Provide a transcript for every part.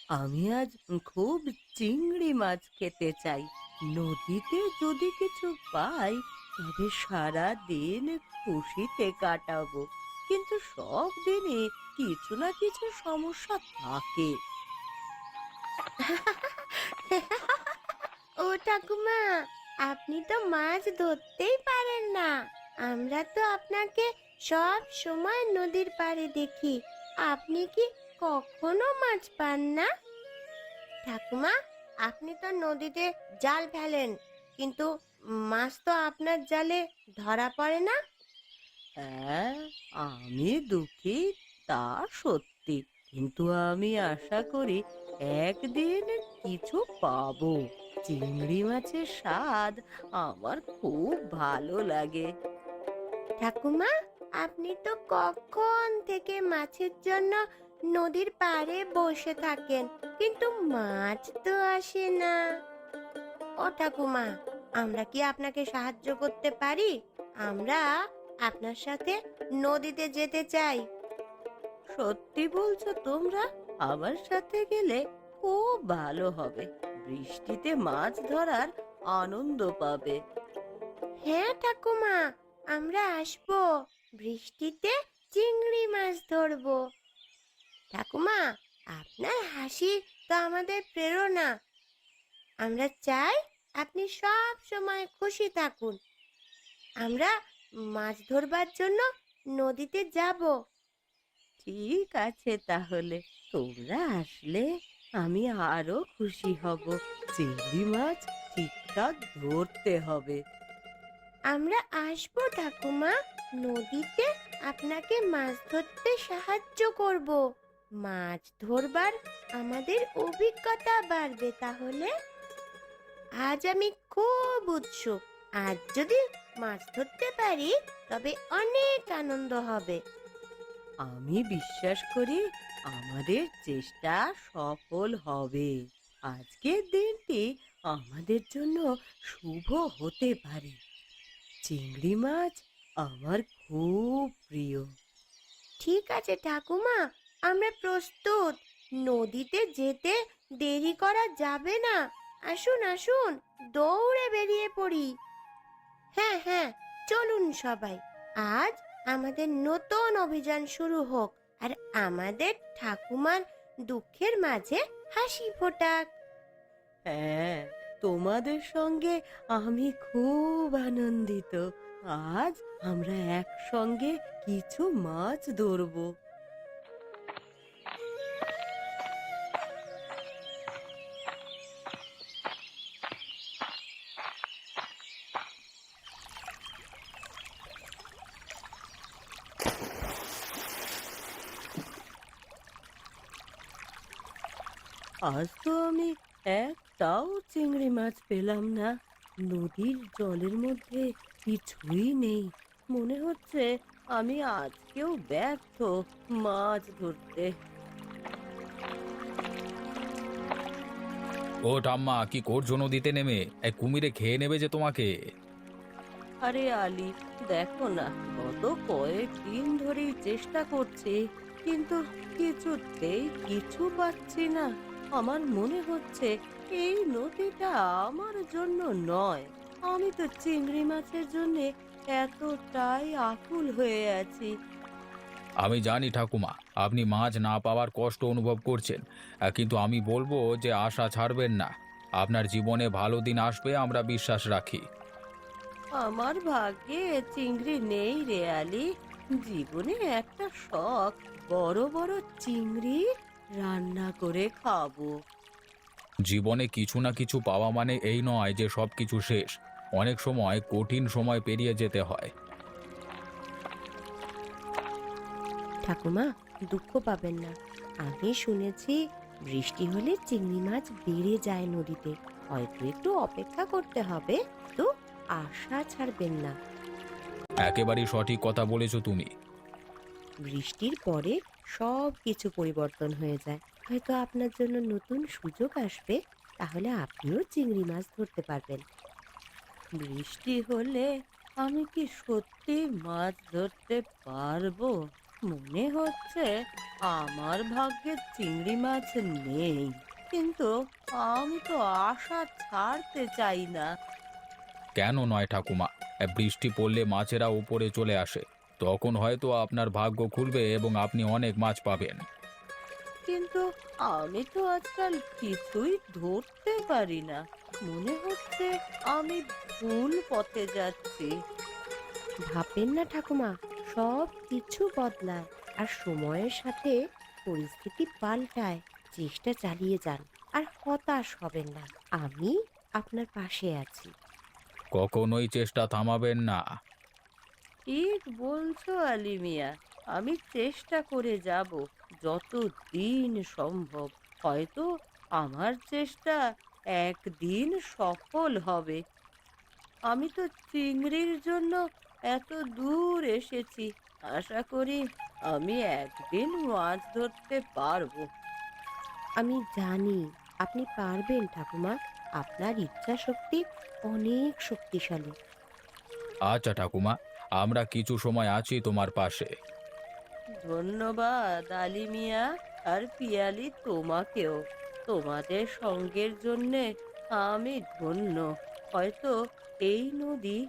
আমি আজ খুব চিংড়ি মাছ খেতে চাই। নদীতে যদি কিছু পাই তবে সারা দিন খুশিতে কাটাবো। কিন্তু সব দিনই কিছু না কিছু সমস্যা থাকে। ও ঠাকুমা, আপনি তো মাছ ধরতেই পারেন না। আমরা তো আপনাকে সব সময় নদীর পাড়ে দেখি। আপনি কি কখনো মাছ পান না? ঠাকুমা, আপনি তো নদীতে জাল ফেলেন, কিন্তু মাছ তো আপনার জালে ধরা পড়ে না। হ্যাঁ, আমি দুঃখী, তা সত্যি। কিন্তু আমি আশা করি একদিন কিছু পাবো। চিংড়ি মাছের স্বাদ আমার খুব ভালো লাগে। ঠাকুমা, আপনি তো কখন থেকে মাছের জন্য নদীর পাড়ে বসে থাকেন, কিন্তু মাছ তো আসে না। ও ঠাকুমা, আমরা কি আপনাকে সাহায্য করতে পারি? আমরা আপনার সাথে নদীতে যেতে চাই। সত্যি বলছো তোমরা? আমার সাথে গেলে খুব ভালো হবে। বৃষ্টিতে মাছ ধরার আনন্দ পাবে। হ্যাঁ ঠাকুমা, আমরা আসবো। বৃষ্টিতে চিংড়ি মাছ ধরবো। ঠাকুমা, আপনার হাসি তো আমাদের প্রেরণা। আমরা চাই আপনি সব সময় খুশি থাকুন। আমরা মাছ ধরবার জন্য নদীতে যাব। ঠিক আছে তাহলে, তোমরা আসলে আমি আরো খুশি হব। চিংড়ি মাছ ঠিকঠাক ধরতে হবে। আমরা আসবো ঠাকুমা। নদীতে আপনাকে মাছ ধরতে সাহায্য করব। মাছ ধরবার আমাদের অভিজ্ঞতা বাড়বে তাহলে। আজ আমি খুব উৎসুক। আজ যদি মাছ ধরতে পারি তবে অনেক আনন্দ হবে। আমি বিশ্বাস করি আমাদের চেষ্টা সফল হবে। আজকের দিনটি আমাদের জন্য শুভ হতে পারে। চিংড়ি মাছ আমার খুব প্রিয়। ঠিক আছে ঠাকুমা, আমরা প্রস্তুত। নদীতে যেতে দেরি করা যাবে না। আসুন আসুন, দৌড়ে বেরিয়ে পড়ি। হ্যাঁ হ্যাঁ, চলুন সবাই। আজ আমাদের নতুন অভিযান শুরু হোক, আর আমাদের ঠাকুমার দুঃখের মাঝে হাসি ফোটাক। হ্যাঁ, তোমাদের সঙ্গে আমি খুব আনন্দিত। আজ আমরা একসঙ্গে কিছু মাছ ধরবো। আজ তো আমি একটাও চিংড়ি মাছ পেলাম না। নদীর জলের মধ্যে কিছুই নেই। মনে হচ্ছে আমি আজকেও ব্যর্থ মাছ ধরতে। ও ঠাম্মা, কি করছো নদীতে নেমে? এই কুমিরে খেয়ে নেবে যে তোমাকে। আরে আলি, দেখো না, গত কয়েকদিন ধরেই চেষ্টা করছি, কিন্তু কিছুতেই কিছু পাচ্ছি না। আমার মনে হচ্ছে এই নদীটা আমার জন্য নয়। আমি তো চিংড়ি মাছের জন্য এতটাই আকুল হয়ে আছি। আমি জানি ঠাকুমা, আপনি মাছ না পাওয়ার কষ্ট অনুভব করছেন, কিন্তু আমি বলবো যে আশা ছাড়বেন না। আপনার জীবনে ভালো দিন আসবে, আমরা বিশ্বাস রাখি। আমার ভাগ্যে চিংড়ি নেই রে আলি। জীবনে একটা শখ, বড় বড় চিংড়ি রান্না করে খাবো। জীবনে কিছু না কিছু পাওয়া মানে এই নয় যে সব কিছু শেষ। অনেক সময় কঠিন সময় পেরিয়ে যেতে হয়। ঠাকুমা, দুঃখ পাবেন না। আমি শুনেছি বৃষ্টি হলে চিংড়ি মাছ বেড়ে যায় নদীতে। হয়তো একটু অপেক্ষা করতে হবে, তো আশা ছাড়বেন না। একেবারেই সঠিক কথা বলেছো তুমি। বৃষ্টির পরে সব কিছু পরিবর্তন হয়ে যায়। হয়তো আপনার জন্য নতুন সুযোগ আসবে, তাহলে আপনিও চিংড়ি মাছ ধরতে পারবেন। বৃষ্টি হলে আমি কি সত্যি মাছ ধরতে পারবো? মনে হচ্ছে আমার ভাগ্যে চিংড়ি মাছ নেই, কিন্তু আমি তো আশা ছাড়তে চাই না। কেন নয় ঠাকুমা? বৃষ্টি পড়লে মাছেরা উপরে চলে আসে, তখন হয়তো আপনার ভাগ্য খুলবে এবং আপনি অনেক মাছ পাবেন। কিন্তু আমি তো আজকাল কিছুই ধরতে পারি না। মনে হচ্ছে আমি ভুল পথে যাচ্ছি। ভাববেন না ঠাকুমা, সব কিছু বদলায় আর সময়ের সাথে পরিস্থিতি পাল্টায়। চেষ্টা চালিয়ে যান আর হতাশ হবেন না। আমি আপনার পাশে আছি। কখনোই চেষ্টা থামাবেন না। ঠিক বলছো আলী মিয়া, আমি চেষ্টা করে যাব যত দিন সম্ভব। হয়তো আমার চেষ্টা একদিন সফল হবে। আমি তো চিংড়ির জন্য এত দূর এসেছি, আশা করি আমি একদিন মাছ ধরতে পারবো। আমি জানি আপনি পারবেন ঠাকুমা। আপনার ইচ্ছা শক্তি অনেক শক্তিশালী। আচ্ছা ঠাকুমা, আমরা কিছু সময় আছি তোমার পাশে। ধন্যবাদ আলী মিয়া আর পিয়ালি, তোমাকেও। তোমাদের সঙ্গের জন্যে আমি ধন্য। হয়তো এই নদী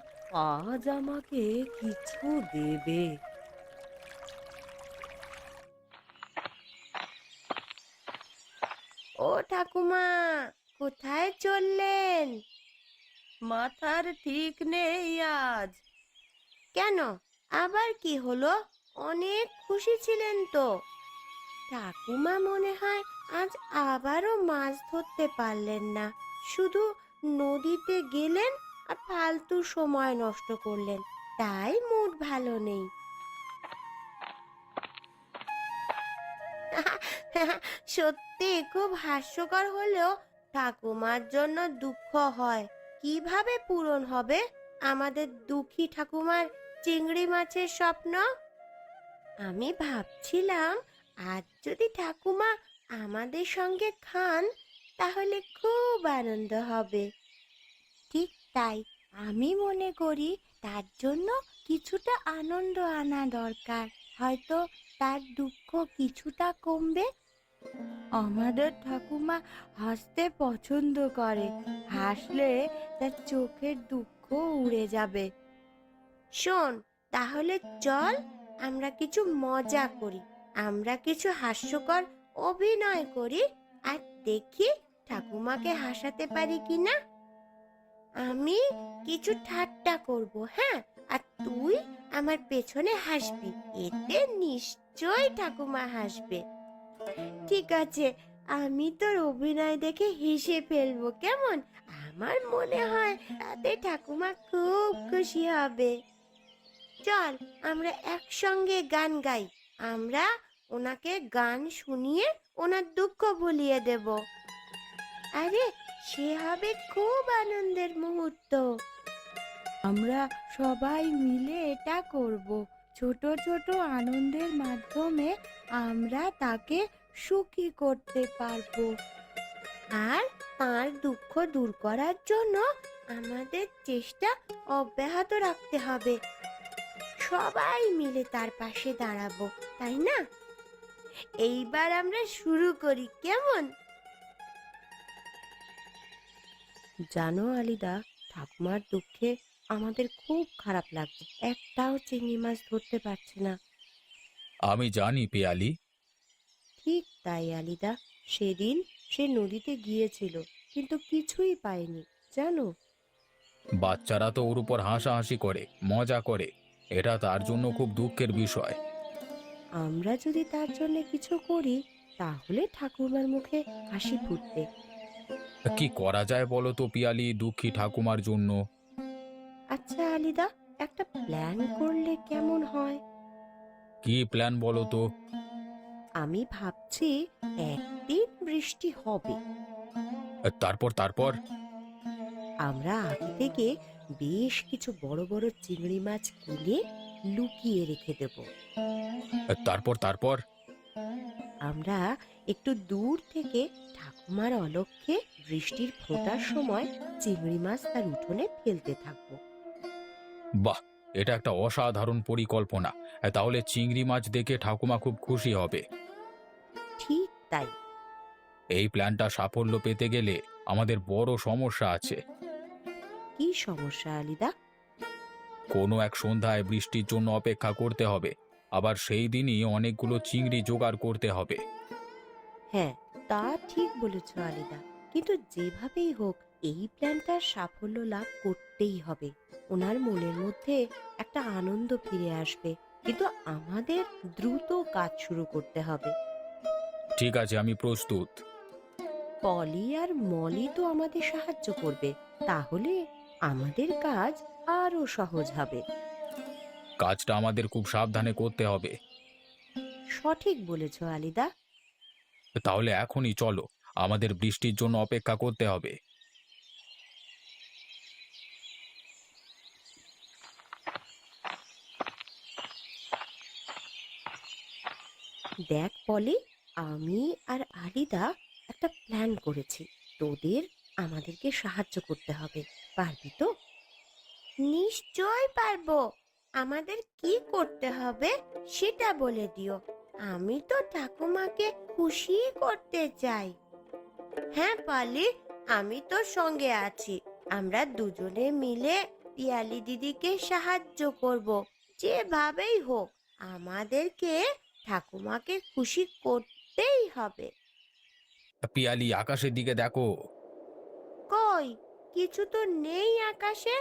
আজ আমাকে কিছু দেবে। ও ঠাকুমা, কোথায় চললেন? মাথার ঠিক নেই আজ। কেন, আবার কি হলো? অনেক খুশি ছিলেন তো। ঠাকুমা মনে হয় আজ আবারও মাছ ধরতে পারলেন না। শুধু নদীতে গেলেন আর ফালতু সময় নষ্ট করলেন, তাই মুড ভালো নেই। সত্যি খুব হাস্যকর হলেও ঠাকুমার জন্য দুঃখ হয়। কিভাবে পূরণ হবে আমাদের দুঃখী ঠাকুমার চিংড়ি মাছের স্বপ্ন? আমি ভাবছিলাম আজ যদি ঠাকুমা আমাদের সঙ্গে খান তাহলে খুব আনন্দ হবে। ঠিক তাই, আমি মনে করি তার জন্য কিছুটা আনন্দ আনা দরকার। হয়তো তার দুঃখ কিছুটা কমবে। আমাদের ঠাকুমা হাসতে পছন্দ করে, হাসলে তার চোখের দুঃখ উড়ে যাবে। শোন, তাহলে চল আমরা কিছু মজা করি। আমরা কিছু হাস্যকর অভিনয় করি আর দেখি ঠাকুমাকে হাসাতে পারি কিনা। আমি কিছু ঠাট্টা করব, হ্যাঁ, আর তুই আমার পেছনে হাসবি। এতে নিশ্চয় ঠাকুমা হাসবে। ঠিক আছে, আমি তোর অভিনয় দেখে হেসে ফেলবো, কেমন? আমার মনে হয় তাতে ঠাকুমা খুব খুশি হবে। চল আমরা একসঙ্গে গান গাই। আমরা ওনাকে গান শুনিয়ে ওনার দুঃখ ভুলিয়ে দেব। আরে, সে হবে খুব আনন্দের মুহূর্ত। আমরা সবাই মিলে এটা করব। ছোট ছোট আনন্দের মাধ্যমে আমরা তাকে সুখী করতে পারবো। আর তার দুঃখ দূর করার জন্য আমাদের চেষ্টা অব্যাহত রাখতে হবে। সবাই মিলে তার পাশে দাঁড়াবো, তাই না? এইবার আমরা শুরু করি, কেমন? জানো আলিদা, ঠাকুমার দুঃখে আমাদের খুব খারাপ লাগছে। একটাও চিংড়ি মাছ ধরতে পারছে না। আমি জানি পিয়ালি। ঠিক তাই আলিদা, সেদিন সে নদীতে গিয়েছিল কিন্তু কিছুই পায়নি, জানো। বাচ্চারা তো ওর উপর হাসাহাসি করে, মজা করে। এটা তার জন্য খুব দুঃখের বিষয়। আমরা যদি তার জন্য কিছু করি তাহলে ঠাকুমার মুখে হাসি ফুটবে। কি করা যায় বলো তো পিয়ালি, দুঃখী ঠাকুমার জন্য? আচ্ছা আলিদা, একটা প্ল্যান করলে কেমন হয়? কি প্ল্যান বলো তো? আমি ভাবছি একদিন বৃষ্টি হবে। তারপর তারপর আমরা আগে থেকে বেশ কিছু বড় বড় চিংড়ি মাছ কিনে লুকিয়ে রেখে দেব। তারপর তারপর আমরা একটু দূর থেকে ঠাকুমার অলক্ষ্যে বৃষ্টির ফোঁটার সময় চিংড়ি মাছ তার উঠোনে ফেলতে থাকবো। বাহ, এটা একটা অসাধারণ পরিকল্পনা। তাহলে চিংড়ি মাছ দেখে ঠাকুমা খুব খুশি হবে। ঠিক তাই। এই প্ল্যানটা সাফল্য পেতে গেলে আমাদের বড় সমস্যা আছে। কি সমস্যা আলিদা? কোনো এক সন্ধ্যায় বৃষ্টির জন্য অপেক্ষা করতে হবে, আবার সেই দিনই অনেকগুলো চিংড়ি জোগাড় করতে হবে। হ্যাঁ, তা ঠিক বলেছ আলিদা, কিন্তু যেভাবেই হোক এই প্ল্যানটার সাফল্য লাভ করতেই হবে। ওনার মনের মধ্যে একটা আনন্দ ফিরে আসবে, কিন্তু আমাদের দ্রুত কাজ শুরু করতে হবে। ঠিক আছে, আমি প্রস্তুত। পলি আর মলি তো আমাদের সাহায্য করবে, তাহলে আমাদের কাজ আরো সহজ হবে। কাজটা আমাদের খুব সাবধানে করতে হবে। সঠিক বলেছ আলিদা। তাহলে এখনই চলো, আমাদের বৃষ্টির জন্য অপেক্ষা করতে হবে। দেখ পলি, আমি আর আলিদা একটা প্ল্যান করেছি। তোদের আমাদেরকে সাহায্য করতে হবে, পারবি তো? নিশ্চয় পারবো। আমাদের কি করতে হবে সেটা বলে দিও। আমি তো ঠাকুমাকে খুশি করতে চাই। হ্যাঁ পলি, আমি তোর সঙ্গে আছি। আমরা দুজনে মিলে পিয়ালি দিদিকে সাহায্য করব। যেভাবেই হোক আমাদেরকে ঠাকুমাকে খুশি করতেই হবে। পিয়ালি, আকাশের দিকে দেখো। কই, কিছু তো নেই আকাশে।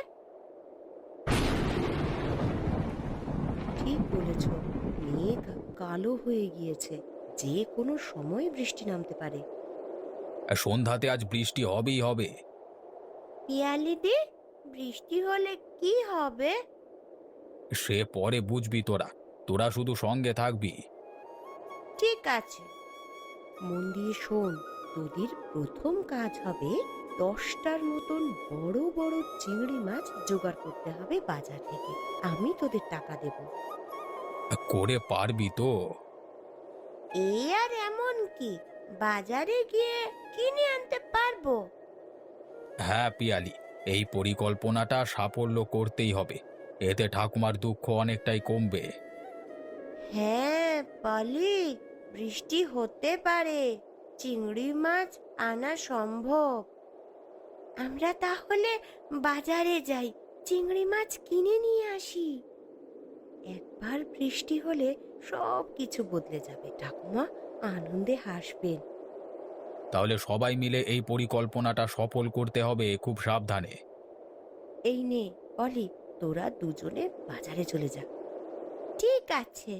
ঠিক বলেছ, মেঘ কালো হয়ে গিয়েছে, যে কোনো সময় বৃষ্টি নামতে পারে। সন্ধ্যাতে আজ বৃষ্টি হবেই হবে। পিয়ালিদি, বৃষ্টি হলে কি হবে? সে পরে বুঝবি, তোরা তোরা শুধু সঙ্গে থাকবি। ঠিক আছে, মন দিয়ে শোন। তোদের প্রথম কাজ হবে 10টার মতন বড় বড় চিংড়ি মাছ জোগাড় করতে হবে বাজার থেকে। আমি তোদের টাকা দেব। করে পারবি তো? এই আর এমন কি, বাজারে গিয়ে কিনে আনতে পারবো। হ্যাঁ পিয়ালি, এই পরিকল্পনাটা সাফল্য করতেই হবে, এতে ঠাকুমার দুঃখ অনেকটাই কমবে। হ্যাঁ পলি, বৃষ্টি হতে পারে, চিংড়ি মাছ আনা সম্ভব। আমরা তাহলে বাজারে যাই, চিংড়ি মাছ কিনে নিয়ে আসি। একবার বৃষ্টি হলে সব কিছু বদলে যাবে, ঠাকুমা আনন্দে হাসবেন। তাহলে সবাই মিলে এই পরিকল্পনাটা সফল করতে হবে, খুব সাবধানে। এই নে পলি, তোরা দুজনে বাজারে চলে যা। ঠিক আছে।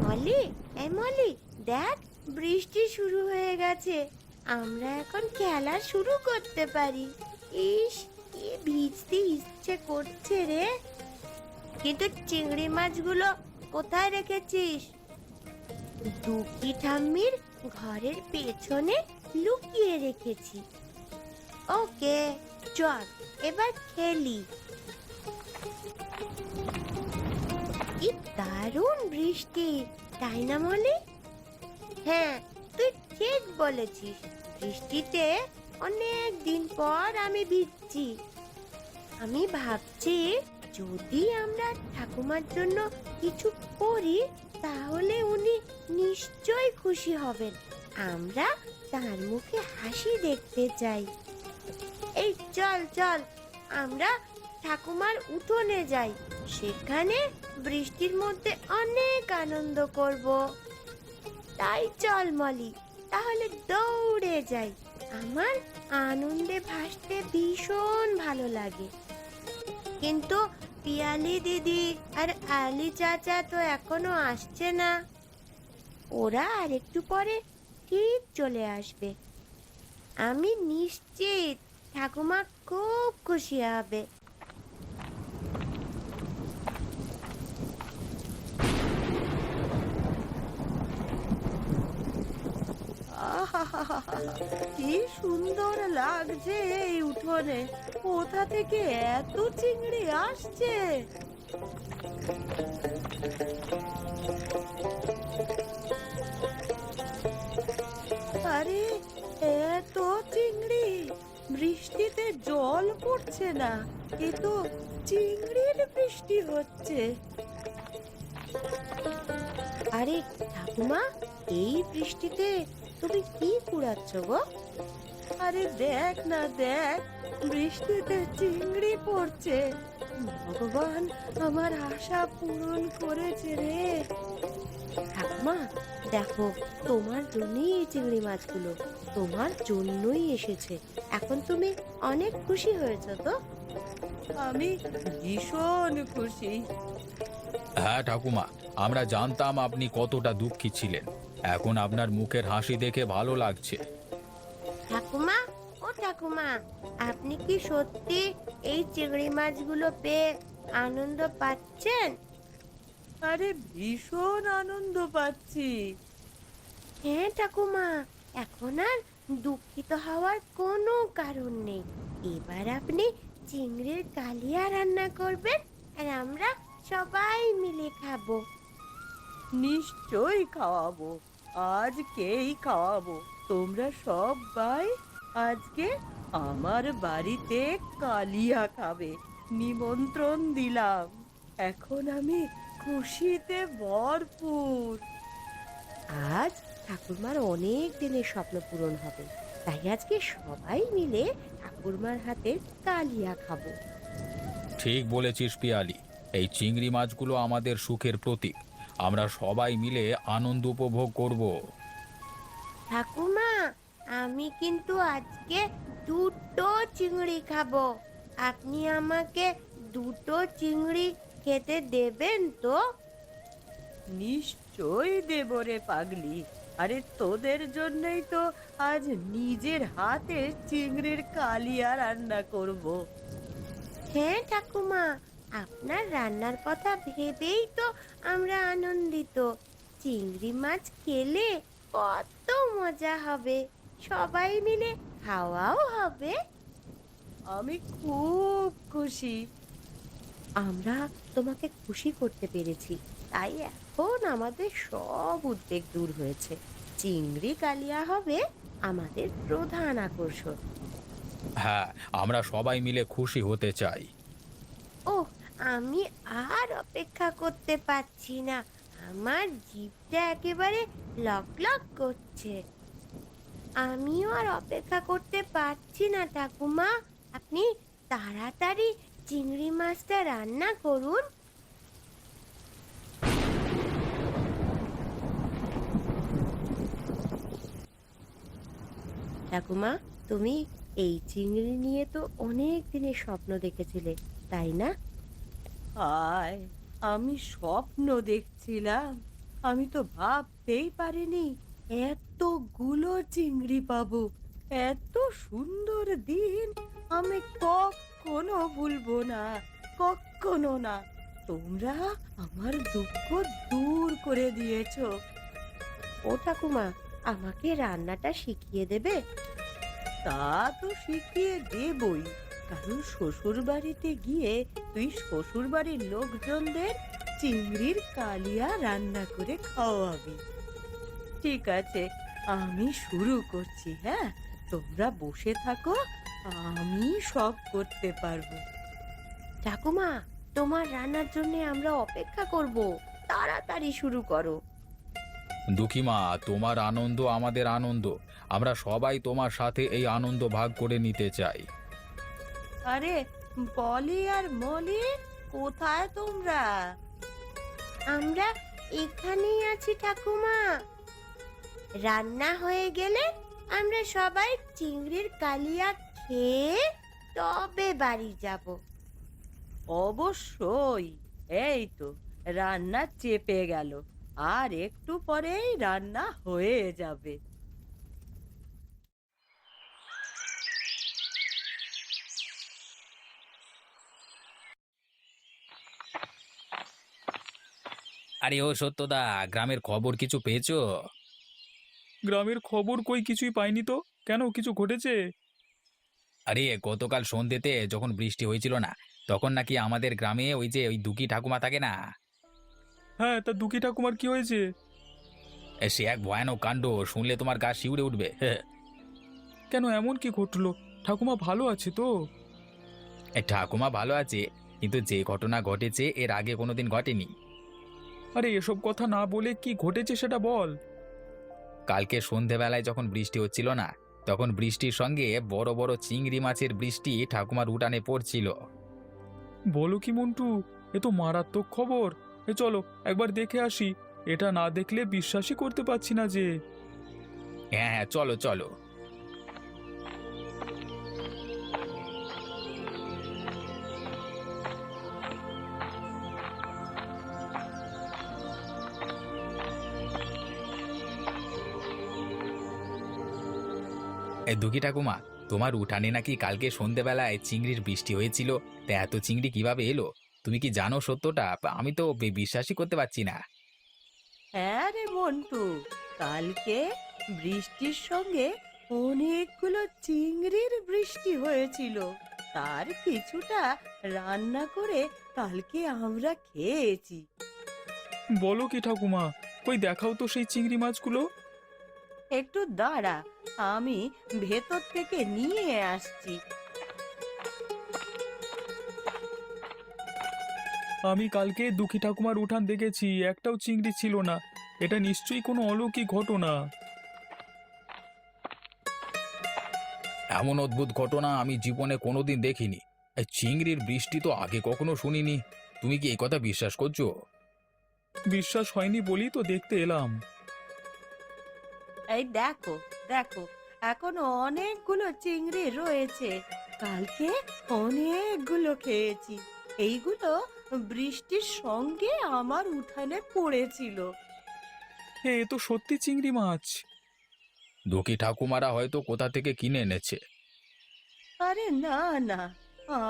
মলি, এই মলি, দেখ বৃষ্টি শুরু হয়ে গেছে। আমরা এখন খেলা শুরু করতে পারি। ইস, কি ভিজতে ইচ্ছে করছে রে। কিন্তু চিংড়ি মাছগুলো কোথায় রেখেছিস? দুঃখী ঠাম্মির ঘরের পেছনে লুকিয়ে রেখেছি। ওকে, চল এবার খেলি। কি দারুণ বৃষ্টি, তাই না মলি? হ্যাঁ, তুই ঠিক বলেছিস। বৃষ্টিতে অনেক দিন পর আমি ভিজছি। আমি ভাবছি, যদি আমরা ঠাকুমার জন্য কিছু করি তাহলে উনি নিশ্চয়ই খুশি হবেন। আমরা তার মুখে হাসি দেখতে চাই। এই চল চল, আমরা ঠাকুমার উঠোনে যাই। সেখানে বৃষ্টির মধ্যে অনেক আনন্দ করব। তাই চল মলি, তাহলে দৌড়ে যাই। আমার আনন্দে ভাসতে ভীষণ ভালো লাগে। কিন্তু পিয়ালি দিদি আর আলি চাচা তো এখনো আসছে না। ওরা আর একটু পরে ঠিক চলে আসবে। আমি নিশ্চিত ঠাকুমা খুব খুশি হবে। কি সুন্দর লাগছে এই উঠোনে। কোথা থেকে এত চিংড়ি আসছে? আরে, এত চিংড়ি! বৃষ্টিতে জল পড়ছে না, এ তো চিংড়ির বৃষ্টি হচ্ছে। আরে ঠাকুমা, এই বৃষ্টিতে তুমি কি কুড়াচ্ছ গো? আরে দেখ না দেখ, বৃষ্টিতে চিংড়ি পড়ছে। ভগবান আমার আশা পূরণ করেছে রে। ঠাকুমা দেখো, তোমার জন্যই এই চিংড়ি মাছগুলো, তোমার জন্যই এসেছে। এখন তুমি অনেক খুশি হয়েছো তো? আমি ভীষণ খুশি। হ্যাঁ ঠাকুমা, আমরা জানতাম আপনি কতটা দুঃখী ছিলেন। এখন আপনার মুখের হাসি দেখে ভালো লাগছে। ঠাকুমা, ও ঠাকুমা, আপনি কি সত্যি এই চিংড়ি মাছগুলো পেয়ে আনন্দ পাচ্ছেন? আরে ভীষণ আনন্দ পাচ্ছি। হ্যাঁ ঠাকুমা, এখন আর দুঃখিত হওয়ার কোনো কারণ নেই। এবার আপনি চিংড়ির কালিয়া রান্না করবেন আর আমরা সবাই মিলে খাবো। নিশ্চয়ই খাওয়াবো, আজকেই খাওয়াবো। তোমরা সবাই আজকে আমার বাড়িতে কালিয়া খাবে, নিমন্ত্রণ দিলাম। এখন আমি খুশিতে ভরপুর। আজ ঠাকুরমার অনেক দিনের স্বপ্ন পূরণ হবে, তাই আজকে সবাই মিলে ঠাকুরমার হাতে কালিয়া খাবো। ঠিক বলেছিস পিয়ালি, এই চিংড়ি মাছগুলো আমাদের সুখের প্রতীক। আমরা সবাই মিলে আনন্দ উপভোগ করব। ঠাকুমা, আমি কিন্তু আজকে দুটো চিংড়ি খাবো। আপনি আমাকে দুটো চিংড়ি খেতে দেবেন তো? নিশ্চয়ই দেব রে পাগলি। আরে তোদের জন্যই তো আজ নিজের হাতে চিংড়ির কালিয়া রান্না করব। হ্যাঁ ঠাকুমা, আপনার রান্নার কথা ভেবেই তো আমরা আনন্দিত। চিংড়ি মাছ খেলে কত মজা হবে, সবাই মিলে খাওয়াও হবে। আমি খুব খুশি। আমরা তোমাকে খুশি করতে পেরেছি, তাই এখন আমাদের সব উদ্বেগ দূর হয়েছে। চিংড়ি কালিয়া হবে আমাদের প্রধান আকর্ষণ। হ্যাঁ, আমরা সবাই মিলে খুশি হতে চাই। ও, আমি আর অপেক্ষা করতে পারছি না। আমার জিভটা একেবারে লক লক করছে। আমিও আর অপেক্ষা করতে পারছি না ঠাকুমা, আপনি তাড়াতাড়ি চিংড়ি মাছটা রান্না করুন। ঠাকুমা, তুমি এই চিংড়ি নিয়ে তো অনেক দিনের স্বপ্ন দেখেছিলে, তাই না? হায়, আমি স্বপ্ন দেখছিলাম। আমি তো ভাবতেই পারিনি এতগুলো চিংড়ি পাবো। এত সুন্দর দিন আমি কখনো ভুলবো না, কখনো না। তোমরা আমার দুঃখ দূর করে দিয়েছো। ও ঠাকুমা, আমাকে রান্নাটা শিখিয়ে দেবে? তা তো শিখিয়ে দেবই, কারণ শ্বশুর বাড়িতে গিয়ে তুই শ্বশুর বাড়ির লোকজনদের চিংড়ির কালিয়া রান্না করে খাওয়াবি। ঠিক আছে, আমি শুরু করছি। হ্যাঁ, তোমরা বসে থাকো, আমি সব করতে পারবো। ঠাকুমা, তোমার রান্নার জন্য আমরা অপেক্ষা করব, তাড়াতাড়ি শুরু করো। দুঃখীমা, তোমার আনন্দ আমাদের আনন্দ। আমরা সবাই তোমার সাথে এই আনন্দ ভাগ করে নিতে চাই। আরে পলি আর মলি, কোথায় তোমরা? আমরা এখানেই আছি ঠাকুমা। রান্না হয়ে গেলে আমরা সবাই চিংড়ির কালিয়া খেয়ে তবে বাড়ি যাব। অবশ্যই। এই তো রান্না চেপে গেল, আর একটু পরেই রান্না হয়ে যাবে। আরে ও সত্যদা, গ্রামের খবর কিছু পেয়েছো? গ্রামের খবর কই কিছুই পাইনি তো। কেন, কিছু ঘটেছে? আরে গতকাল সন্ধ্যেতে যখন বৃষ্টি হয়েছিল না, তখন নাকি আমাদের গ্রামে ওই দুঃখী ঠাকুমা থাকে না। হ্যাঁ, তা দুঃখী ঠাকুমার কি হয়েছে? সে এক ভয়ানক কাণ্ড, শুনলে তোমার গা শিউরে উঠবে। কেন, এমন কি ঘটলো? ঠাকুমা ভালো আছে তো? ঠাকুমা ভালো আছে, কিন্তু যে ঘটনা ঘটেছে এর আগে কোনোদিন ঘটেনি। আরে এসব কথা না বলে কি ঘটেছে সেটা বল। কালকে সন্ধেবেলায় যখন বৃষ্টি হচ্ছিল না, তখন বৃষ্টির সঙ্গে বড় বড় চিংড়ি মাছের বৃষ্টি ঠাকুমার উঠানে পড়ছিল। বলো কি মন্টু, এ তো মারাত্মক খবর। চলো একবার দেখে আসি, এটা না দেখলে বিশ্বাসই করতে পারছি না যে। হ্যাঁ হ্যাঁ, চলো চলো। দুঃখী ঠাকুমা, তোমার উঠানে নাকি কালকে সন্ধেবেলায় চিংড়ির বৃষ্টি হয়েছিল। তা এত চিংড়ি কিভাবে এলো? তুমি কি জানো সত্যটা? আমি তো বিশ্বাসই করতে পারছি না। হ্যাঁ রে মন্টু, কালকে বৃষ্টির সঙ্গে অনেকগুলো চিংড়ির বৃষ্টি হয়েছিল। তার কিছুটা রান্না করে কালকে আমরা খেয়েছি। বলো কি ঠাকুমা, কই দেখাও তো সেই চিংড়ি মাছগুলো। একটু দাঁড়া, আমি ভেতর থেকে নিয়ে আসছি। আমি কালকে দুঃখী ঠাকুমার উঠান দেখেছি, একটাও চিংড়ি ছিল না। এটা নিশ্চয়ই কোনো অলৌকিক ঘটনা। এমন অদ্ভুত ঘটনা আমি জীবনে কোনোদিন দেখিনি। এই চিংড়ির বৃষ্টি তো আগে কখনো শুনিনি। তুমি কি এই কথা বিশ্বাস করছো? বিশ্বাস হয়নি বলি তো দেখতে এলাম। এই দেখো দেখো, এখনো অনেকগুলো চিংড়ি রয়েছে। কালকে অনেকগুলো খেয়েছি। এইগুলো বৃষ্টির সঙ্গে আমার উঠানে পড়েছিল। এ তো সত্যি চিংড়ি মাছ। দুঃখী ঠাকুমারা হয়তো কোথা থেকে কিনে এনেছে। আরে না না,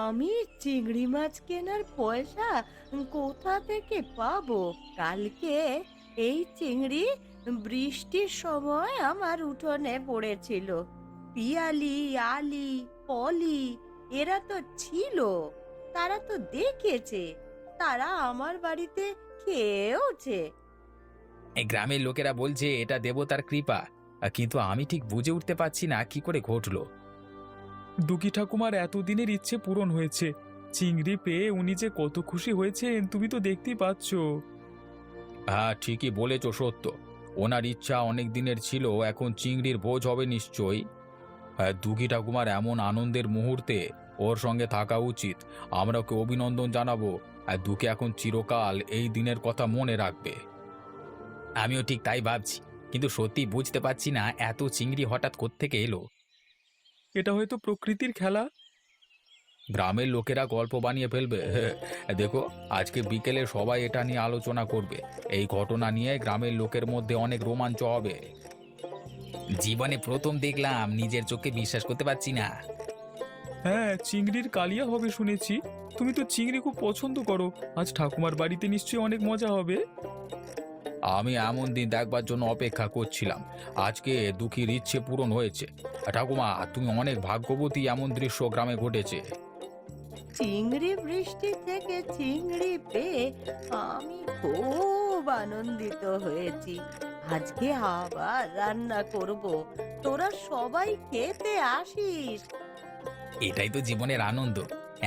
আমি চিংড়ি মাছ কেনার পয়সা কোথা থেকে পাবো? কালকে এই চিংড়ি বৃষ্টির সময় আমার উঠোনে পড়েছিল। পিয়ালি, আলি, পলি এরা তো ছিল, তারা তো দেখেছে, তারা আমার বাড়িতে খেয়েওছে। এই গ্রামের লোকেরা বলছে এটা দেবতার কৃপা, কিন্তু আমি ঠিক বুঝে উঠতে পারছি না কি করে ঘটলো। দুঃখী ঠাকুমার এতদিনের ইচ্ছে পূরণ হয়েছে। চিংড়ি পেয়ে উনি যে কত খুশি হয়েছেন তুমি তো দেখতেই পাচ্ছ। হ্যাঁ, ঠিকই বলেছ, সত্য। ওনার ইচ্ছা অনেক দিনের ছিল, এখন চিংড়ির ভোজ হবে নিশ্চয়ই। হ্যাঁ, দুঃখী ঠাকুমার এমন আনন্দের মুহূর্তে ওর সঙ্গে থাকা উচিত। আমরা ওকে অভিনন্দন জানাবো। আর দুঃখী এখন চিরকাল এই দিনের কথা মনে রাখবে। আমিও ঠিক তাই ভাবছি, কিন্তু সত্যি বুঝতে পারছি না এত চিংড়ি হঠাৎ কোত্থেকে এলো। এটা হয়তো প্রকৃতির খেলা। গ্রামের লোকেরা গল্প বানিয়ে ফেলবে। দেখো, আজকে বিকেলে সবাই এটা নিয়ে আলোচনা করবে। এই ঘটনা নিয়ে গ্রামের লোকের মধ্যে অনেক রোমাঞ্চ হবে। জীবনে প্রথম দেখলাম, নিজের চোখে বিশ্বাস করতে পারছি না। হ্যাঁ, চিংড়ির কালিয়া হবে শুনেছি। তুমি তো চিংড়ি খুব পছন্দ করো, আজ ঠাকুমার বাড়িতে নিশ্চয়ই অনেক মজা হবে। আমি এমন দিন দেখবার জন্য অপেক্ষা করছিলাম। আজকে দুঃখীর ইচ্ছে পূরণ হয়েছে। ঠাকুমা, তুমি অনেক ভাগ্যবতী, এমন দৃশ্য গ্রামে ঘটেছে। চিংড়ি বৃষ্টি থেকে চিংড়ি পেয়ে আমি খুব আনন্দিত হয়েছি। আজকে আবার রান্না করব, তোরা সবাই খেতে আসিস। এটাই তো জীবনের আনন্দ,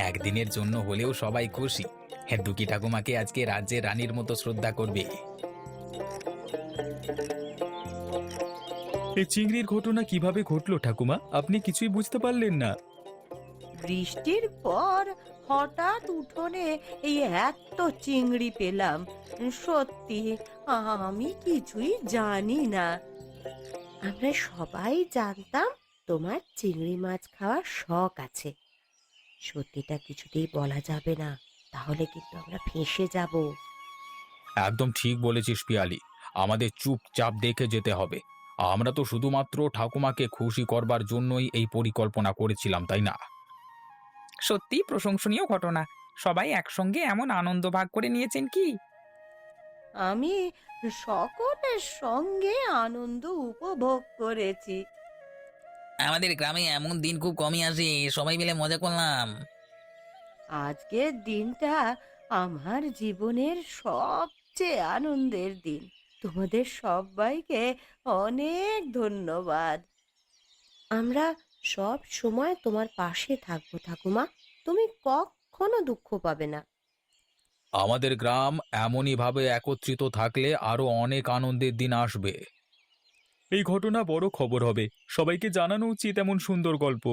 একদিনের জন্য হলেও সবাই খুশি। হ্যাঁ, দুঃখী ঠাকুমাকে আজকে রাজ্যের রানীর মতো শ্রদ্ধা করবে। এই চিংড়ির ঘটনা কিভাবে ঘটলো ঠাকুমা? আপনি কিছুই বুঝতে পারলেন না? বৃষ্টির পর হঠাৎ উঠোনে এই এত চিংড়ি পেলাম। সত্যি আমি কিছুই জানি না। আমরা সবাই জানতাম তোমার চিংড়ি মাছ খাওয়ার শখ আছে। সত্যিটা কিছুতেই বলা যাবে না, তাহলে কিন্তু আমরা ফেঁসে যাব। একদম ঠিক বলেছিস পিয়ালি, আমাদের চুপচাপ দেখে যেতে হবে। আমরা তো শুধুমাত্র ঠাকুমাকে খুশি করবার জন্যই এই পরিকল্পনা করেছিলাম, তাই না? সত্যিই প্রশংসনীয় ঘটনা। সবাই একসঙ্গে এমন আনন্দ ভাগ করে নিয়েছেন কি? আমি সকলের সঙ্গে আনন্দ উপভোগ করেছি। আমাদের গ্রামে এমন দিন খুব কমই আসে, সবাই মিলে মজা করলাম। আজকের দিনটা আমার জীবনের সবচেয়ে আনন্দের দিন। তোমাদের সবাইকে অনেক ধন্যবাদ। আমরা সব সময় তোমার পাশে থাকবো ঠাকুমা, তুমি কখনো দুঃখ পাবে না। আমাদের গ্রাম এমনইভাবে একত্রিত থাকলে আরো অনেক আনন্দের দিন আসবে। এই ঘটনা বড় খবর হবে, সবাইকে জানানো উচিত এমন সুন্দর গল্প।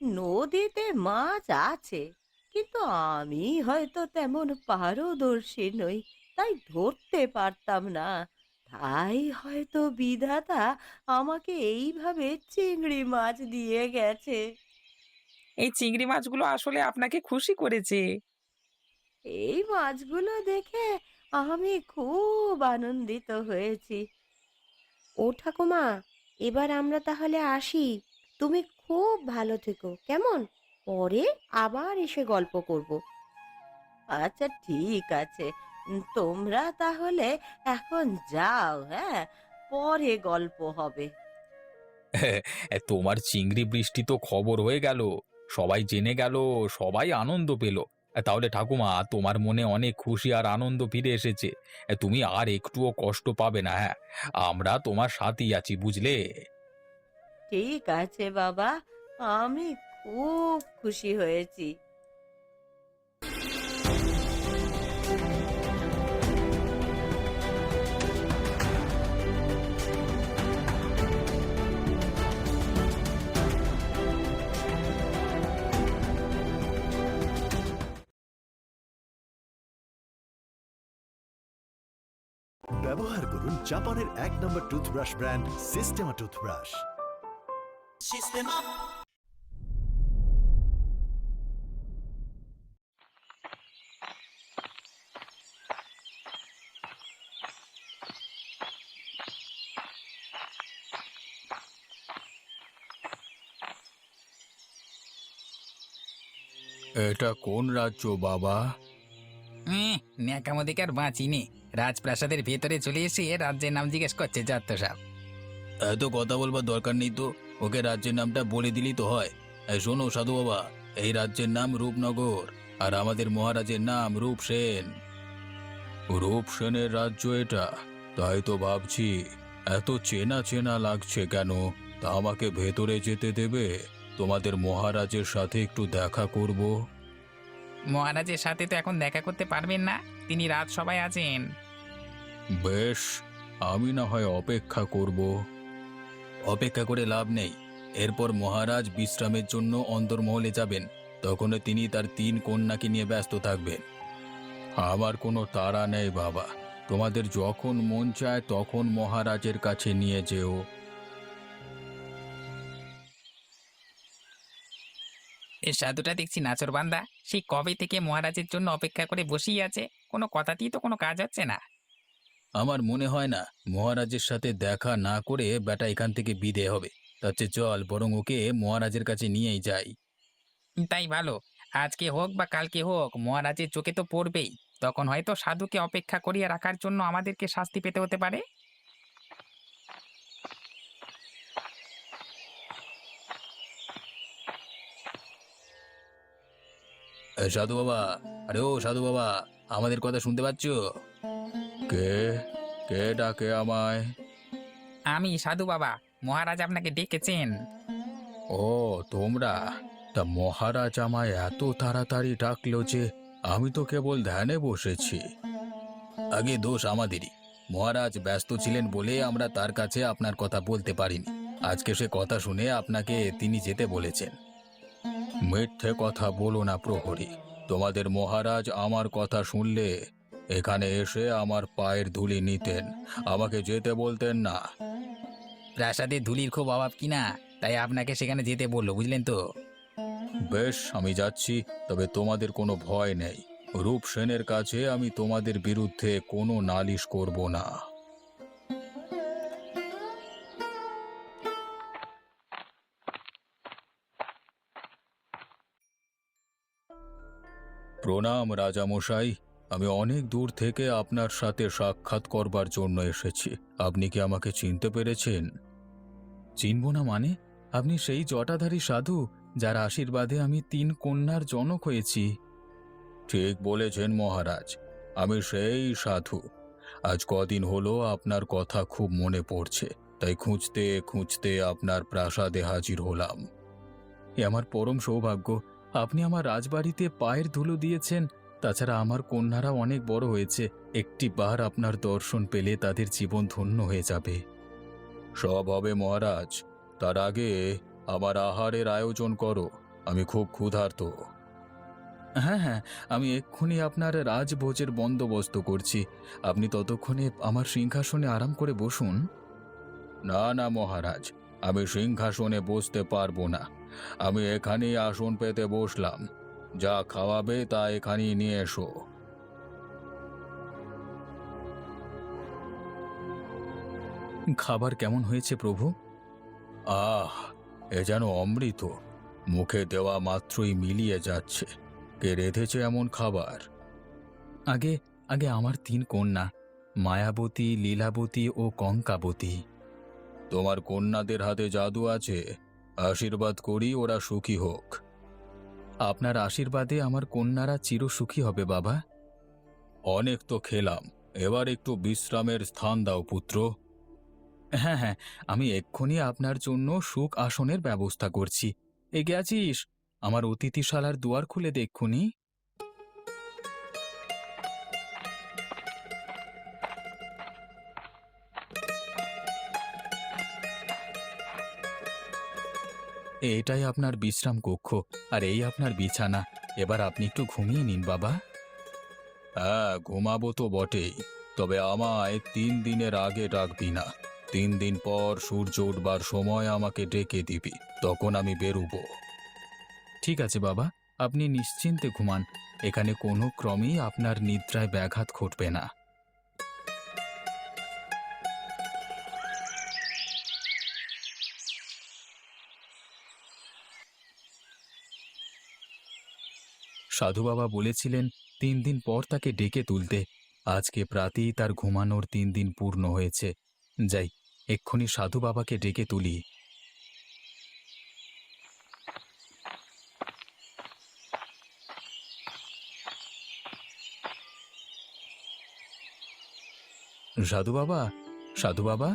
নদীতে মাছ আছে, কিন্তু আমি হয়তো তেমন পারদর্শী নই, তাই ধরতে পারতাম না। তাই হয়তো বিধাতা আমাকে এইভাবে চিংড়ি মাছ দিয়ে গেছে। এই চিংড়ি মাছগুলো আসলে আপনাকে খুশি করেছে। এই মাছগুলো দেখে আমি খুব আনন্দিত হয়েছি। ও ঠাকুমা, এবার আমরা তাহলে আসি। তুমি খুব ভালো থেকো কেমন? পরে আবার এসে গল্প করব। আচ্ছা, ঠিক আছে। তোমরা তাহলে এখন যাও, হ্যাঁ? পরে গল্প হবে। তোমার চিংড়ি বৃষ্টি তো খবর হয়ে গেল, সবাই জেনে গেল, সবাই আনন্দ পেল। তাহলে ঠাকুমা, তোমার মনে অনেক খুশি আর আনন্দ ফিরে এসেছে। তুমি আর একটুও কষ্ট পাবে না, হ্যাঁ? আমরা তোমার সাথেই আছি, বুঝলে? ঠিক আছে বাবা, আমি খুব খুশি হয়েছি। ব্যবহার করুন জাপানের ১ নম্বর টুথব্রাশ ব্র্যান্ড সিস্টেমা টুথব্রাশ। এটা কোন রাজ্য বাবা? ন্যাকামো দিকে আর বাঁচি নে। রাজপ্রাসাদের ভেতরে চলে এসে রাজ্যের নাম জিজ্ঞেস করছে যত সব। এত কথা বলবার দরকার নেই তো, ওকে রাজ্যের নামটা বলে দিলেই তো হয়। শোনো সাধু বাবা, এই রাজ্যের নাম রূপনগর, আর আমাদের মহারাজের নাম রূপসেন। রূপসেনের রাজ্য এটা? তাই তো ভাবছি, এত চেনা চেনা লাগছে কেন। তা আমাকে ভেতরে যেতে দেবে? তোমাদের মহারাজের সাথে একটু দেখা করব। মহারাজের সাথে তো এখন দেখা করতে পারবেন না, তিনি রাজসভায় আছেন। বেশ, আমি না হয় অপেক্ষা করব। অপেক্ষা করে লাভ নেই। এরপর মহারাজ বিশ্রামের জন্য অন্দরমহলে যাবেন, তখন তিনি তার ৩ কন্যাকে নিয়ে ব্যস্ত থাকবেন। আমার কোনো তাড়া নেই বাবা, তোমাদের যখন মন চায় তখন মহারাজের কাছে নিয়ে যেও। এই সাধুটা দেখছি নাচরবান্দা, সেই কবে থেকে মহারাজের জন্য অপেক্ষা করে বসেই আছে, কোনো কথাতেই তো কোনো কাজ হচ্ছে না। আমার মনে হয় না মহারাজের সাথে দেখা না করে বেটা এখান থেকে বিদে হবে। তার চেয়ে চল বরং ওকে মহারাজের কাছে নিয়েই যাই। তাই ভালো, আজকে হোক বা কালকে হোক মহারাজের চোখে তো পড়বেই। তখন হয়তো সাধুকে অপেক্ষা করিয়ে রাখার জন্য আমাদেরকে শাস্তি পেতে হতে পারে। সাধু বাবা, আরে ও সাধু বাবা, আমাদের কথা শুনতে পাচ্ছ? কে কে ডাকে আমায়? আমি সাধু বাবা, মহারাজ আপনাকে ডেকেছেন। ও তোমরা? তা মহারাজ আমায় এত তাড়াতাড়ি ডাকলো যে আমি তো কেবল ধ্যানে বসেছি। আগে দোষ আমাদেরই, মহারাজ ব্যস্ত ছিলেন বলে আমরা তার কাছে আপনার কথা বলতে পারিনি। আজকে সে কথা শুনে আপনাকে তিনি যেতে বলেছেন। মিথ্যে কথা বলো না প্রহরী, তোমাদের মহারাজ আমার কথা শুনলে এখানে এসে আমার পায়ের ধুলি নিতেন, আমাকে যেতে বলতেন না। প্রাসাদে ধুলির খুব অভাব কিনা, তাই আপনাকে সেখানে যেতে বললো, বুঝলেন তো। বেশ, আমি যাচ্ছি, তবে তোমাদের কোনো ভয় নেই। রূপসেনের কাছে আমি তোমাদের বিরুদ্ধে কোনো নালিশ করব না। প্রণাম রাজামশাই, আমি অনেক দূর থেকে আপনার সাথে সাক্ষাৎ করবার জন্য এসেছি। আপনি কি আমাকে চিনতে পেরেছেন? চিনব না মানে? আপনি সেই জটাধারী সাধু যার আশীর্বাদে আমি ৩ কন্যার জনক হয়েছি। ঠিক বলেছেন মহারাজ, আমি সেই সাধু। আজ কদিন হলো আপনার কথা খুব মনে পড়ছে, তাই খুঁজতে খুঁজতে আপনার প্রাসাদে হাজির হলাম। এ আমার পরম সৌভাগ্য, আপনি আমার রাজবাড়িতে পায়ের ধুলো দিয়েছেন, তাছাড়া আমার কন্যারা অনেক বড় হয়েছে, একটি বার আপনার দর্শন পেলে তাদের জীবন ধন্য হয়ে যাবে। সব হবে মহারাজ, তার আগে আমার আহারের আয়োজন করো, আমি খুব ক্ষুধার্ত। হ্যাঁ হ্যাঁ, আমি এক্ষুনি আপনার রাজভোজের বন্দোবস্ত করছি, আপনি ততক্ষণে আমার সিংহাসনে আরাম করে বসুন। না না মহারাজ, আমি সিংহাসনে বসতে পারবো না, আমি এখানেই আসন পেতে বসলাম, যা খাওয়াবে তা এখানেই নিয়ে এসো। খাবার কেমন হয়েছে প্রভু? আহ, এ যেন অমৃত, মুখে দেওয়া মাত্রই মিলিয়ে যাচ্ছে। কে রেঁধেছে এমন খাবার? আগে আগে আমার 3 কন্যা, মায়াবতী, লীলাবতী ও কঙ্কাবতী। তোমার কন্যাদের হাতে জাদু আছে, আশীর্বাদ করি ওরা সুখী হোক। আপনার আশীর্বাদে আমার কন্যারা চিরসুখী হবে বাবা। অনেক তো খেলাম, এবার একটু বিশ্রামের স্থান দাও পুত্র। হ্যাঁ হ্যাঁ, আমি এক্ষুনি আপনার জন্য সুখ আসনের ব্যবস্থা করছি। এগে আছিস? আমার অতিথিশালার দুয়ার খুলে দেখুনি। এটাই আপনার বিশ্রাম কক্ষ, আর এই আপনার বিছানা। এবার আপনি একটু ঘুমিয়ে নিন বাবা। হ্যাঁ, ঘুমাবো তো বটেই, তবে আমায় 3 দিনের আগে ডাকবি না। 3 দিন পর সূর্য উঠবার সময় আমাকে ডেকে দিবি, তখন আমি বেরুবো। ঠিক আছে বাবা, আপনি নিশ্চিন্তে ঘুমান, এখানে কোনো ক্রমেই আপনার নিদ্রায় ব্যাঘাত ঘটবে না। সাধু বাবা বলেছিলেন 3 দিন পর তাকে ডেকে তুলতে। আজকে প্রাতেই তার ঘুমানোর 3 দিন পূর্ণ হয়েছে। যাই, এক্ষুনি সাধু বাবাকে ডেকে তুলি। সাধু বাবা, সাধু বাবা,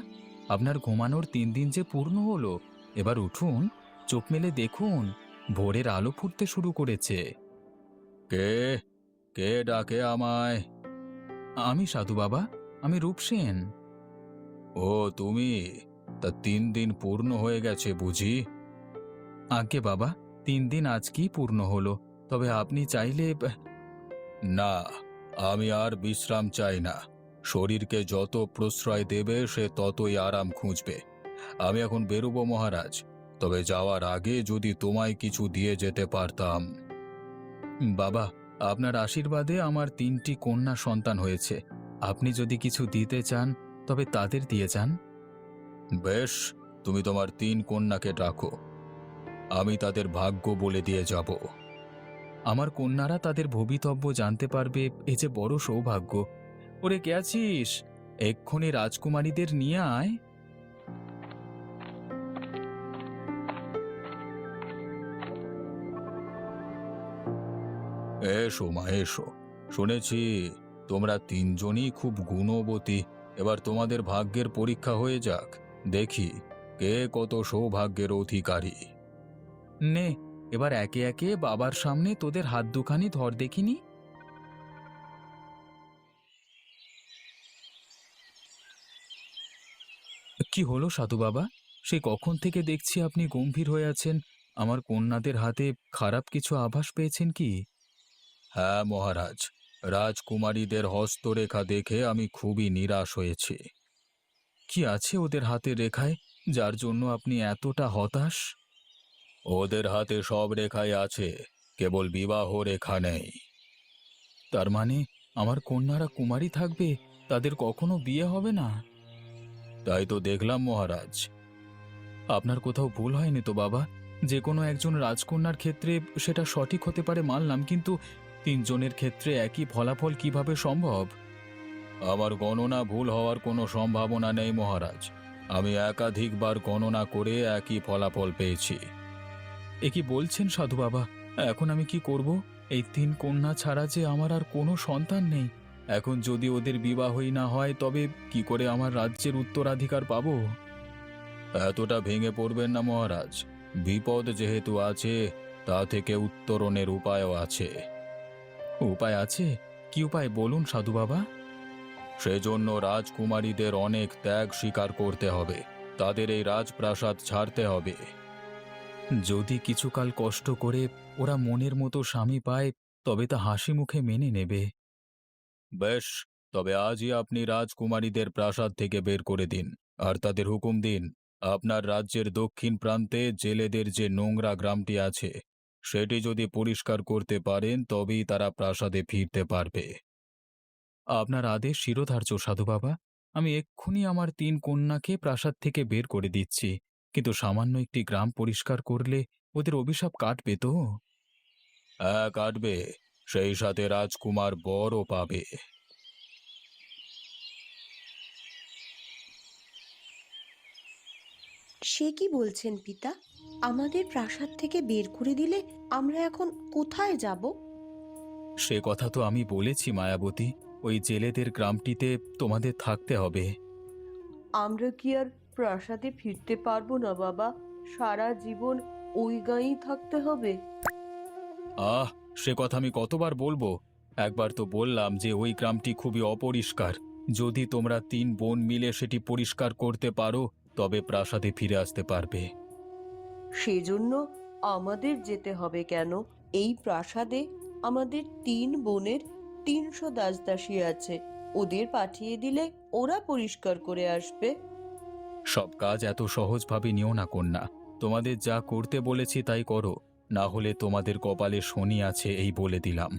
আপনার ঘুমানোর 3 দিন যে পূর্ণ হলো, এবার উঠুন, চোখ মেলে দেখুন, ভোরের আলো ফুটতে শুরু করেছে। কে কে ডাকে আমায়? আমি সাধু বাবা, আমি রূপসেন। ও তুমি, তা 3 দিন পূর্ণ হয়ে গেছে বুঝি? আজ্ঞে বাবা, 3 দিন আজকেই পূর্ণ হলো, তবে আপনি চাইলে না, আমি আর বিশ্রাম চাই না। শরীরকে যত প্রশ্রয় দেবে সে ততই আরাম খুঁজবে। আমি এখন বেরোবো মহারাজ, তবে যাওয়ার আগে যদি তোমায় কিছু দিয়ে যেতে পারতাম। বাবা, আপনার আশীর্বাদে আমার 3টি কন্যা সন্তান হয়েছে, আপনি যদি কিছু দিতে চান তবে তাদের দিয়ে যান। বেশ, তুমি তোমার 3 কন্যাকে ডাকো, আমি তাদের ভাগ্য বলে দিয়ে যাব। আমার কন্যারা তাদের ভবিতব্য জানতে পারবে, এ যে বড় সৌভাগ্য। ওরে কে আছিস? এক্ষুনি রাজকুমারীদের নিয়ে আয়। এসো মা, এসো। শুনেছি তোমরা 3 জনই খুব গুণবতী, এবার তোমাদের ভাগ্যের পরীক্ষা হয়ে যাক, দেখি কে কত সৌভাগ্যের অধিকারী। নে, এবার একে একে বাবার সামনে তোদের হাত দুখানি ধর দেখিনি। কি হলো সাধু বাবা? সে কখন থেকে দেখছি আপনি গম্ভীর হয়ে আছেন। আমার কন্যাদের হাতে খারাপ কিছু আভাস পেয়েছেন কি? হ্যাঁ মহারাজ, রাজকুমারীদের হস্তরেখা দেখে আমি খুবই নিরাশ হয়েছি। কি আছে ওদের হাতের রেখায়, যার জন্য আপনি এতটা হতাশ? ওদের হাতে সব রেখাই আছে, কেবল বিবাহ রেখা নেই। তার মানে আমার কন্যারা কুমারী থাকবে, তাদের কখনো বিয়ে হবে না? তাই তো দেখলাম মহারাজ। আপনার কোথাও ভুল হয়নি তো বাবা? যে কোনো একজন রাজকন্যার ক্ষেত্রে সেটা সঠিক হতে পারে মানলাম, কিন্তু 3 জনের ক্ষেত্রে একই ফলাফল কিভাবে সম্ভব? আমার গণনা ভুল হওয়ার কোনো সম্ভাবনা নেই মহারাজ, আমি একাধিকবার গণনা করে একই ফলাফল পেয়েছি। এ কি বলছেন সাধু বাবা? এখন আমি কি করব? এই 3 কন্যা ছাড়া যে আমার আর কোনো সন্তান নেই। এখন যদি ওদের বিবাহই না হয় তবে কি করে আমার রাজ্যের উত্তরাধিকার পাবো? এতটা ভেঙে পড়বেন না মহারাজ, বিপদ যেহেতু আছে তা থেকে উত্তরণের উপায়ও আছে। উপায় আছে? কি উপায় বলুন সাধু বাবা। সেজন্য রাজকুমারীদের অনেক ত্যাগ স্বীকার করতে হবে, তাদের এই রাজপ্রাসাদ ছাড়তে হবে। যদি কিছুকাল কষ্ট করে ওরা মনের মতো স্বামী পায়, তবে তা হাসি মুখে মেনে নেবে। বেশ, তবে আজই আপনি রাজকুমারীদের প্রাসাদ থেকে বের করে দিন, আর তাদের হুকুম দিন আপনার রাজ্যের দক্ষিণ প্রান্তে জেলেদের যে নোংরা গ্রামটি আছে সেটি যদি পরিষ্কার করতে পারেন তবেই তারা প্রাসাদে ফিরতে পারবে। আপনার আদেশ শিরোধার্য সাধু বাবা। আমি এক্ষুনি আমার 3 কন্যাকে প্রাসাদ থেকে বের করে দিচ্ছি, কিন্তু সামান্য একটি গ্রাম পরিষ্কার করলে ওদের অভিশাপ কাটবে তো? হ্যাঁ, কাটবে। সেই সাথে রাজকুমার বরও পাবে। সে কি বলছেন পিতা? আমাদের প্রাসাদ থেকে বের করে দিলে আমরা এখন কোথায় যাব? সে কথা তো আমি বলেছি মায়াবতী, ওই জেলেদের গ্রামটিতে তোমাদের থাকতে হবে। আমরা কি আর প্রাসাদে ফিরতে পারবো না বাবা? সারা জীবন ওই গাঁয়েই থাকতে হবে। আহ, সে কথা আমি কতবার বলবো? একবার তো বললাম যে ওই গ্রামটি খুবই অপরিষ্কার। যদি তোমরা 3 বোন মিলে সেটি পরিষ্কার করতে পারো তবে প্রাসাদে ফিরে আসতে পারবে। সেজন্য আমাদের যেতে হবে কেন? এই প্রাসাদে আমাদের 3 বোনের 300 দাসদাসী আছে, ওদের পাঠিয়ে দিলে ওরা পরিষ্কার করে আসবে। সব কাজ এত সহজভাবে নিও না কন্যা। তোমাদের যা করতে বলেছি তাই করো, না হলে তোমাদের কপালে শনি আছে এই বলে দিলাম।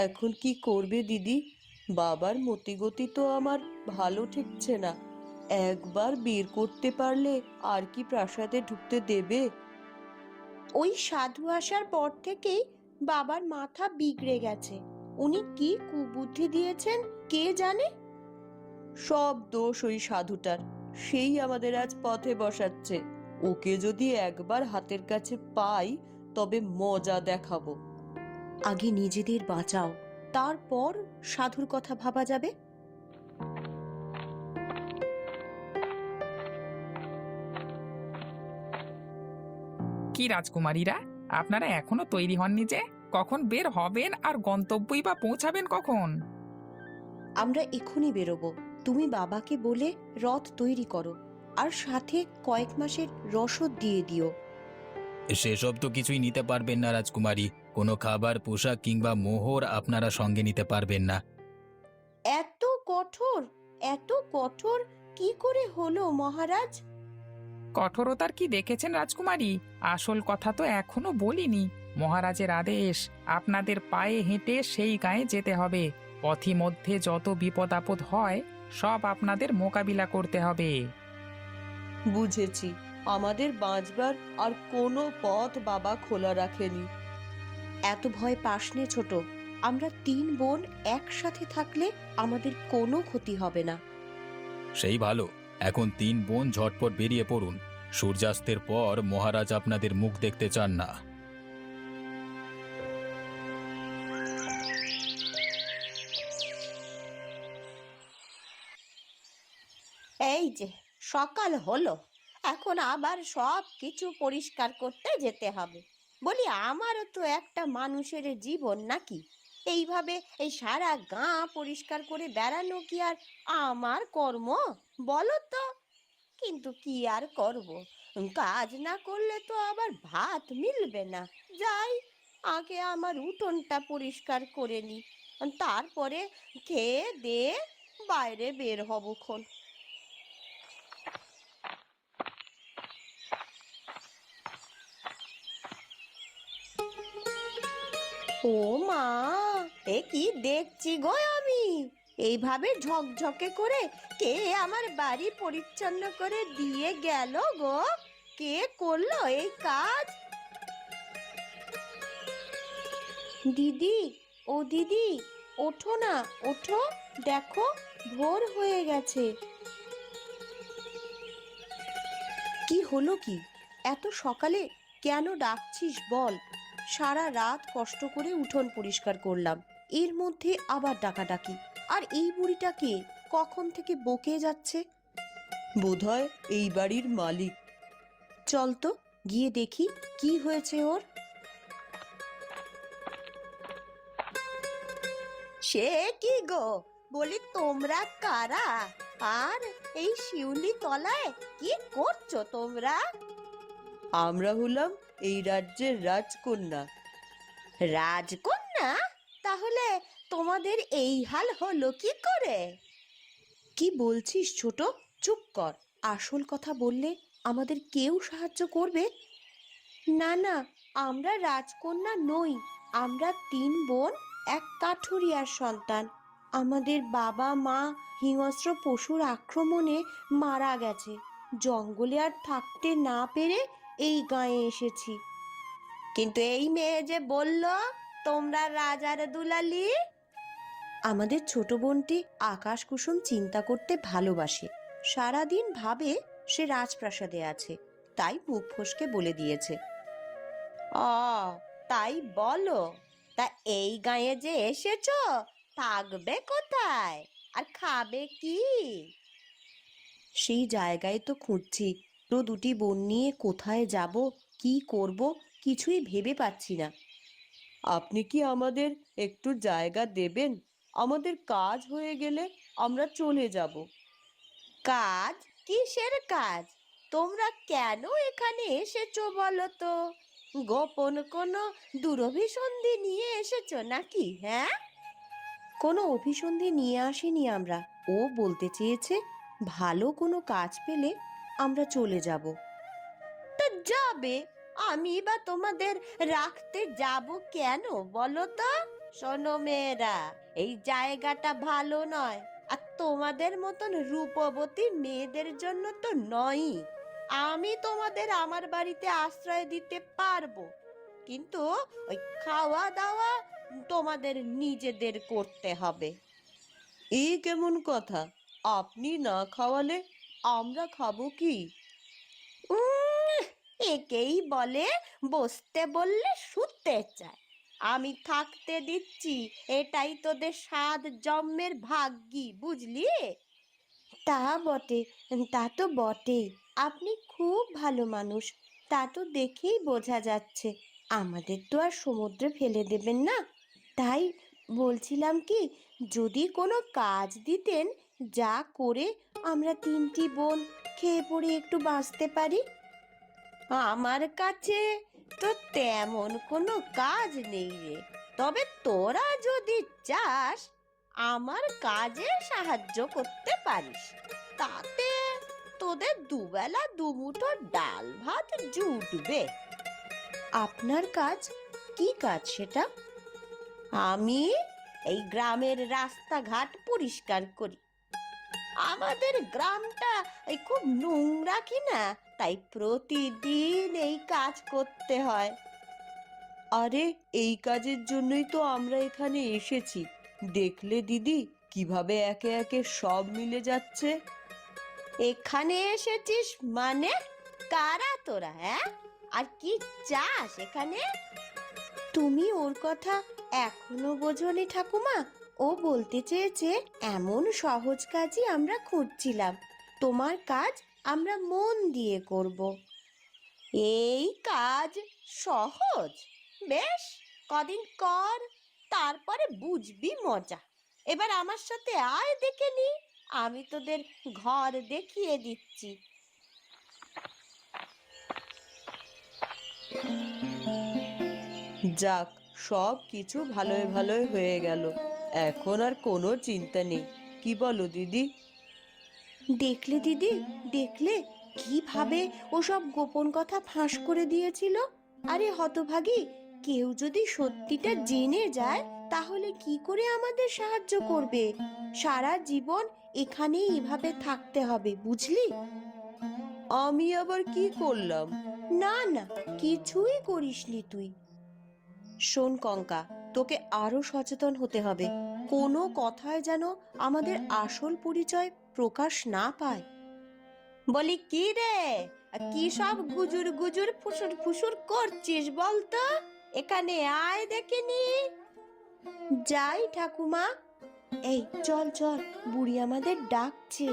এখন কি করবে দিদি? বাবার মতিগতি তো আমার ভালো ঠেকছে না। একবার বের করতে পারলে আর কি প্রাসাদে ঢুকতে দেবে? ওই সাধু আসার পর থেকেই বাবার মাথা বিগড়ে গেছে। উনি কি কুবুদ্ধি দিয়েছেন কে জানে। সব দোষ ওই সাধুটার, সেই আমাদের আজ পথে বসাচ্ছে। ওকে যদি একবার হাতের কাছে পাই তবে মজা দেখাবো। আগে নিজেদের বাঁচাও, তারপর সাধুর কথা ভাবা যাবে। কি রাজকুমারীরা, আপনারা এখনো তৈরি হননি যে? কখন বের হবেন আর গন্তব্যই বা পৌঁছাবেন কখন? আমরা এক্ষুনি বেরোবো। তুমি বাবাকে বলে রথ তৈরি করো, আর সাথে কয়েক মাসের রসদ দিয়ে দিও। সেসব তো কিছুই নিতে পারবেন না রাজকুমারী। কোনো খাবার, পোশাক কিংবা মোহর আপনারা সঙ্গে নিতে পারবেন না। এত কঠোর, এত কঠোর কি করে হলো মহারাজ? কঠোরতার কি দেখেছেন রাজকুমারী? আসল কথা তো এখনো বলিনি। মহারাজের আদেশ, আপনাদের পায়ে হেঁটে সেই গায়ে যেতে হবে। পথিমধ্যে যত বিপদ আপদ হয় সব আপনাদের মোকাবিলা করতে হবে। বুঝেছি, আমাদের বাঁচবার আর কোনো পথ বাবা খোলা রাখেনি। এত ভয় পাস নে ছোট। আমরা 3 বোন একসাথে থাকলে আমাদের কোনো ক্ষতি হবে না। সেই ভালো। এখন 3 বোন ঝটপট বেরিয়ে পড়ুন। সূর্যাস্তের পর মহারাজ আপনাদের মুখ দেখতে চান না। এই যে সকাল হলো, এখন আবার সব কিছু পরিষ্কার করতে যেতে হবে। বলি, আমারও তো একটা মানুষের জীবন নাকি? এইভাবে এই সারা গাঁ পরিষ্কার করে বেড়ানো কি আর আমার কর্ম? বলো তো। কিন্তু কি আর করব, কাজ না করলে তো আবার ভাত মিলবে না। যাই, আগে আমার উঠোনটা পরিষ্কার করে নি, তারপরে খেয়ে দে বাইরে বের হব খন। ও মা, এ কি দেখছি গো আমি? এইভাবে ঝকঝকে করে কে আমার বাড়ি পরিচ্ছন্ন করে দিয়ে গেল গো? কে করলো এই কাজ? দিদি, ও দিদি, ওঠো না, ওঠো। দেখো, ভোর হয়ে গেছে। কি হলো কি? এত সকালে কেন ডাকছিস বল? সারা রাত কষ্ট করে উঠোন পরিষ্কার করলাম, এর মধ্যে আবার ডাকাডাকি। আর এই বুড়িটাকে কখন থেকে বকে যাচ্ছে। বোধহয় এই বাড়ির মালিক। চল তো, গিয়ে দেখি কি হয়েছে ওর। সে কি গো, বলি তোমরা কারা? আর এই শিউলি তলায় কি করছো তোমরা? আমরা হলাম এই রাজ্যের রাজকন্যা। রাজকন্যা? তাহলে তোমাদের এই হাল হলো কি করে? কি বলছিস ছোট? চুপ কর। আসল কথা বললে আমাদের কেউ সাহায্য করবে? না না, আমরা রাজকন্যা নই। আমরা 3 বোন, এক কাঠুরিয়ার সন্তান। আমাদের বাবা মা হিংস্র পশুর আক্রমণে মারা গেছে। জঙ্গলে আর থাকতে না পেরে এই গাঁয়ে এসেছি। কিন্তু এই মেয়ে যে বলল তোমরা রাজার দুলালি। আমাদের ছোট বোনটি আকাশ কুসুম চিন্তা করতে ভালোবাসে। সারাদিন ভাবে সে রাজপ্রাসাদে আছে, তাই মুখ ফসকে বলে দিয়েছে। ও, তাই বলো। তা এই গাঁয়ে যে এসেছো, থাকবে কোথায় আর খাবে কি? সেই জায়গায় তো খুঁজছি। তো দুটি বোন নিয়ে কোথায় যাব, কি করব, কিছুই ভেবে পাচ্ছি না। আপনি কি আমাদের একটু জায়গা দেবেন? আমাদের কাজ হয়ে গেলে আমরা চলে যাব। কাজ? কিসের কাজ? তোমরা কেন এখানে এসেছো বলো তো? গোপন কোনো দুরভিসন্ধি নিয়ে এসেছো নাকি? হ্যাঁ, কোনো অভিসন্ধি নিয়ে আসিনি আমরা। ও বলতে চেয়েছে ভালো কোনো কাজ পেলে আমরা চলে যাব। তো যাবে। আমি বা তোমাদের রাখতে যাব কেন বলো তো? শোনো মেয়েরা, এই জায়গাটা ভালো নয়, আর তোমাদের মতন রূপবতী মেয়েদের জন্য তো নয়ই। আমি তোমাদের আমার বাড়িতে আশ্রয় দিতে পারবো, কিন্তু ওই খাওয়া দাওয়া তোমাদের নিজেদের করতে হবে। এই কেমন কথা? আপনি না খাওয়ালে আমরা খাবো কি? উম, একেই বলে বসতে বললে শুতে চায়। আমি থাকতে দিচ্ছি, এটাই তোদের 7 জন্মের ভাগ্যি, বুঝলি? তা বটে, তা তো বটেই। আপনি খুব ভালো মানুষ, তা তো দেখেই বোঝা যাচ্ছে। আমাদের তো আর সমুদ্রে ফেলে দেবেন না। তাই বলছিলাম কি, যদি কোনো কাজ দিতেন, যা করে আমরা 3টি বোন খেয়ে পড়ে একটু বাঁচতে পারি। আমার কাছে তো তেমন কোনো কাজ নেই রে। তবে তোরা যদি চাস, আমার কাজে সাহায্য করতে পারিস। তাতে তোদের দুবেলা দুমুঠো ডাল ভাত জুটবে। আপনার কাজ? কি কাজ সেটা? আমি এই গ্রামের রাস্তাঘাট পরিষ্কার করি। আমাদের গ্রামটা এই খুব নোংরা কিনা, তাই প্রতিদিন এই কাজ করতে হয়। আরে এই কাজের জন্যই তো আমরা এখানে এসেছি। দেখলে দিদি, কিভাবে একে একে সব মিলে যাচ্ছে। এখানে এসেছিস মানে? কারা তোরা, হ্যাঁ? আর কি চাস এখানে? তুমি ওর কথা এখনো বোঝোনি ঠাকুমা? ও বলতে চেয়েছে এমন সহজ কাজই আমরা খুঁজছিলাম। তোমার কাজ আমরা মন দিয়ে করব। এই কাজ সহজ? বেশ, কদিন কর, তারপরে বুঝবি মজা। এবার আমার সাথে আয়, দেখে নি, আমি তোদের ঘর দেখিয়ে দিচ্ছি। যাক, সব কিছু ভালোই ভালোই হয়ে গেল। এখন আর কোনো চিন্তা নেই। কি বলো দিদি? দেখলে দিদি, দেখলে কিভাবে ওসব গোপন কথা ফাঁস করে দিয়েছিল? আরে হতভাগী, কেউ যদি সত্যিটা জেনে যায় তাহলে কি করে আমাদের সাহায্য করবে? সারা জীবন এখানেই এভাবে থাকতে হবে, বুঝলি? আমি আবার কি করলাম? না না, কিছুই করিসনি তুই। শোন কঙ্কা, তোকে আরো সচেতন হতে হবে। কোনো কথায় যেন আমাদের আসল পরিচয় প্রকাশ না পায়। বলি কি রে, কি সব গুজুর গুজুর ফুসুর ফুসুর করছিস বলতো? এখানে আয়, দেখে নি। যাই ঠাকুমা। এই চল চল, বুড়ি আমাদের ডাকছে।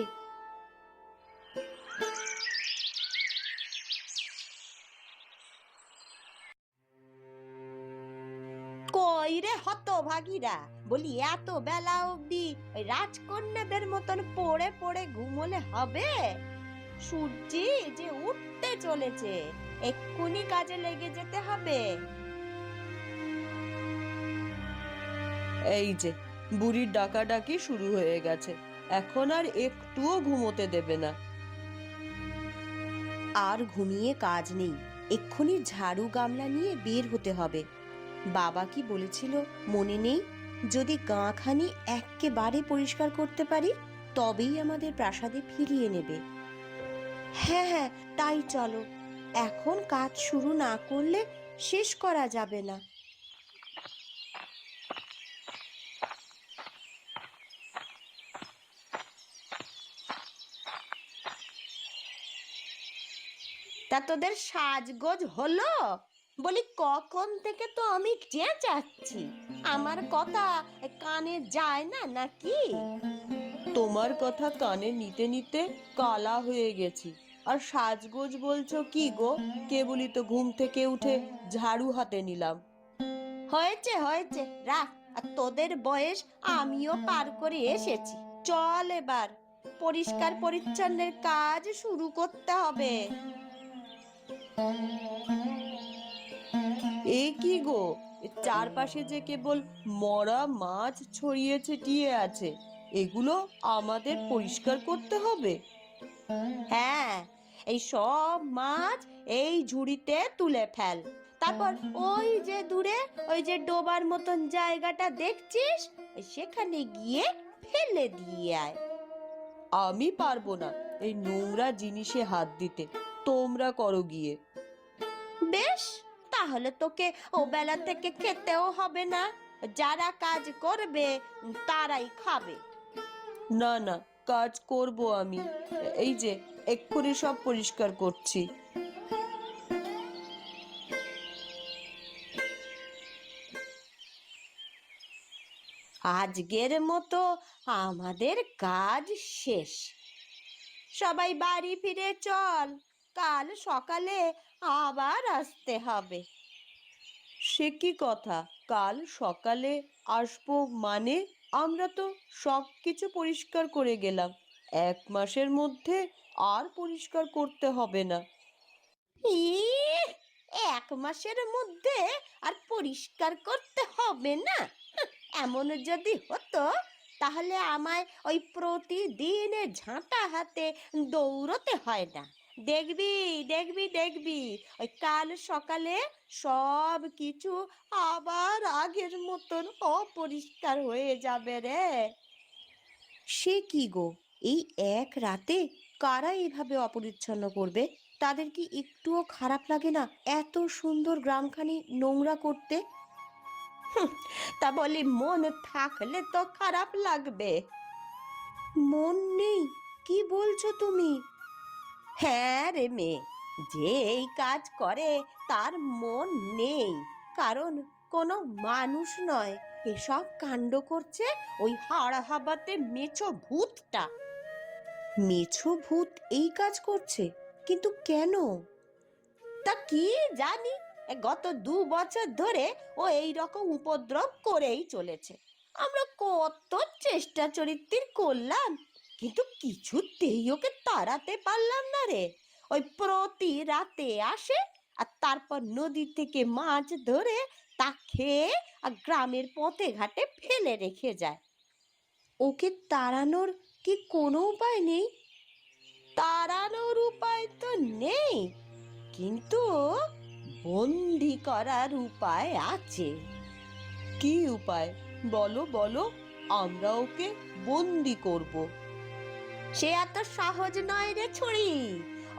হতভাগীরা, বলি এত বেলা অবধি ওই রাজকন্যাদের মতন পড়ে পড়ে ঘুমোলে হবে? সূর্যি যে উঠতে চলেছে, এক্ষুনি কাজে লেগে যেতে হবে। এই যে বুড়ির ডাকাডাকি শুরু হয়ে গেছে, এখন আর একটুও ঘুমোতে দেবে না। আর ঘুমিয়ে কাজ নেই, এক্ষুনি ঝাড়ু গামলা নিয়ে বের হতে হবে। বাবা কি বলেছিল মনে নেই? যদি গাঁখানি এক্কেবারে পরিষ্কার করতে পারি তবেই আমাদের প্রাসাদে ফিরিয়ে নেবে। হ্যাঁ হ্যাঁ, তাই চলো। এখন কাজ শুরু না করলে শেষ করা যাবে না। তা তোদের সাজগোজ হলো? বলি কখন থেকে তো আমি চেঁচাচ্ছি, আমার কথা কানে যায় না নাকি? তোমার কথা কানে নিতে নিতে কালা হয়ে গেছি, আর সাজগোজ বলছো কি গো? কেবলই তো ঘুম থেকে উঠে ঝাড়ু হাতে নিলাম। হয়েছে হয়েছে, রাখ। আর তোদের বয়স আমিও পার করে এসেছি। চল এবার পরিষ্কার পরিচ্ছন্নের কাজ শুরু করতে হবে। এ কি গো, এর চারপাশে যে কেবল মরা মাছ ছড়িয়ে ছিটিয়ে আছে, এগুলো আমাদের পরিষ্কার করতে হবে? হ্যাঁ, এই সব মাছ এই ঝুড়িতে তুলে ফেল। তারপর ওই যে দূরে ওই যে ডোবার মতন জায়গাটা দেখছিস, সেখানে গিয়ে ফেলে দিয়ে আয়। আমি পারবো না এই নোংরা জিনিসে হাত দিতে, তোমরা করো গিয়ে। বেশ, তাহলে তোকে ও বেলা থেকে খেতেও হবে না। যারা কাজ করবে তারাই খাবে। না না, কাজ করব আমি। এই যে এক্ষুনি সব পরিষ্কার করছি। আজকের মতো আমাদের কাজ শেষ। সবাই বাড়ি ফিরে চল, কাল সকালে আবার আসতে হবে। সে কি কথা, কাল সকালে আসবো মানে? আমরা তো সব কিছু পরিষ্কার করে গেলাম, 1 মাসের মধ্যে আর পরিষ্কার করতে হবে না। ইহ, 1 মাসের মধ্যে আর পরিষ্কার করতে হবে না? হাহ, এমন যদি হতো তাহলে আমায় ওই প্রতিদিন ঝাঁটা হাতে দৌড়তে হয় না। দেখবি দেখবি দেখবি, ওই কাল সকালে সব কিছু আবার আগের মতন অপরিষ্কার হয়ে যাবে রে। সে কি গো, এই এক রাতে কারা এভাবে অপরিচ্ছন্ন করবে? তাদের কি একটুও খারাপ লাগে না এত সুন্দর গ্রামখানি নোংরা করতে? তা বলি মন থাকলে তো খারাপ লাগবে। মন নেই? কি বলছো তুমি? হ্যাঁ রে মেয়ে, যে এই কাজ করে তার মন নেই, কারণ কোনো মানুষ নয়, এসব কাণ্ড করছে ওই হাড় হাবাতে মেছো ভূতটা। মেছো ভূত এই কাজ করছে? কিন্তু কেন? তা কি জানি, গত 2 বছর ধরে ও এই রকম উপদ্রব করেই চলেছে। আমরা কত চেষ্টা চরিত্র করলাম, কিন্তু কিছুতেই ওকে তাড়াতে পারলাম না রে। ওই প্রতি রাতে আসে, আর তারপর নদী থেকে মাছ ধরে তা খেয়ে আর গ্রামের পথে ঘাটে ফেলে রেখে যায়। ওকে তাড়ানোর কি কোনো উপায় নেই? তাড়ানোর উপায় তো নেই, কিন্তু বন্দি করার উপায় আছে। কি উপায়? বলো বলো, আমরা ওকে বন্দি করব। সে এত সহজ নয় রে ছুরি।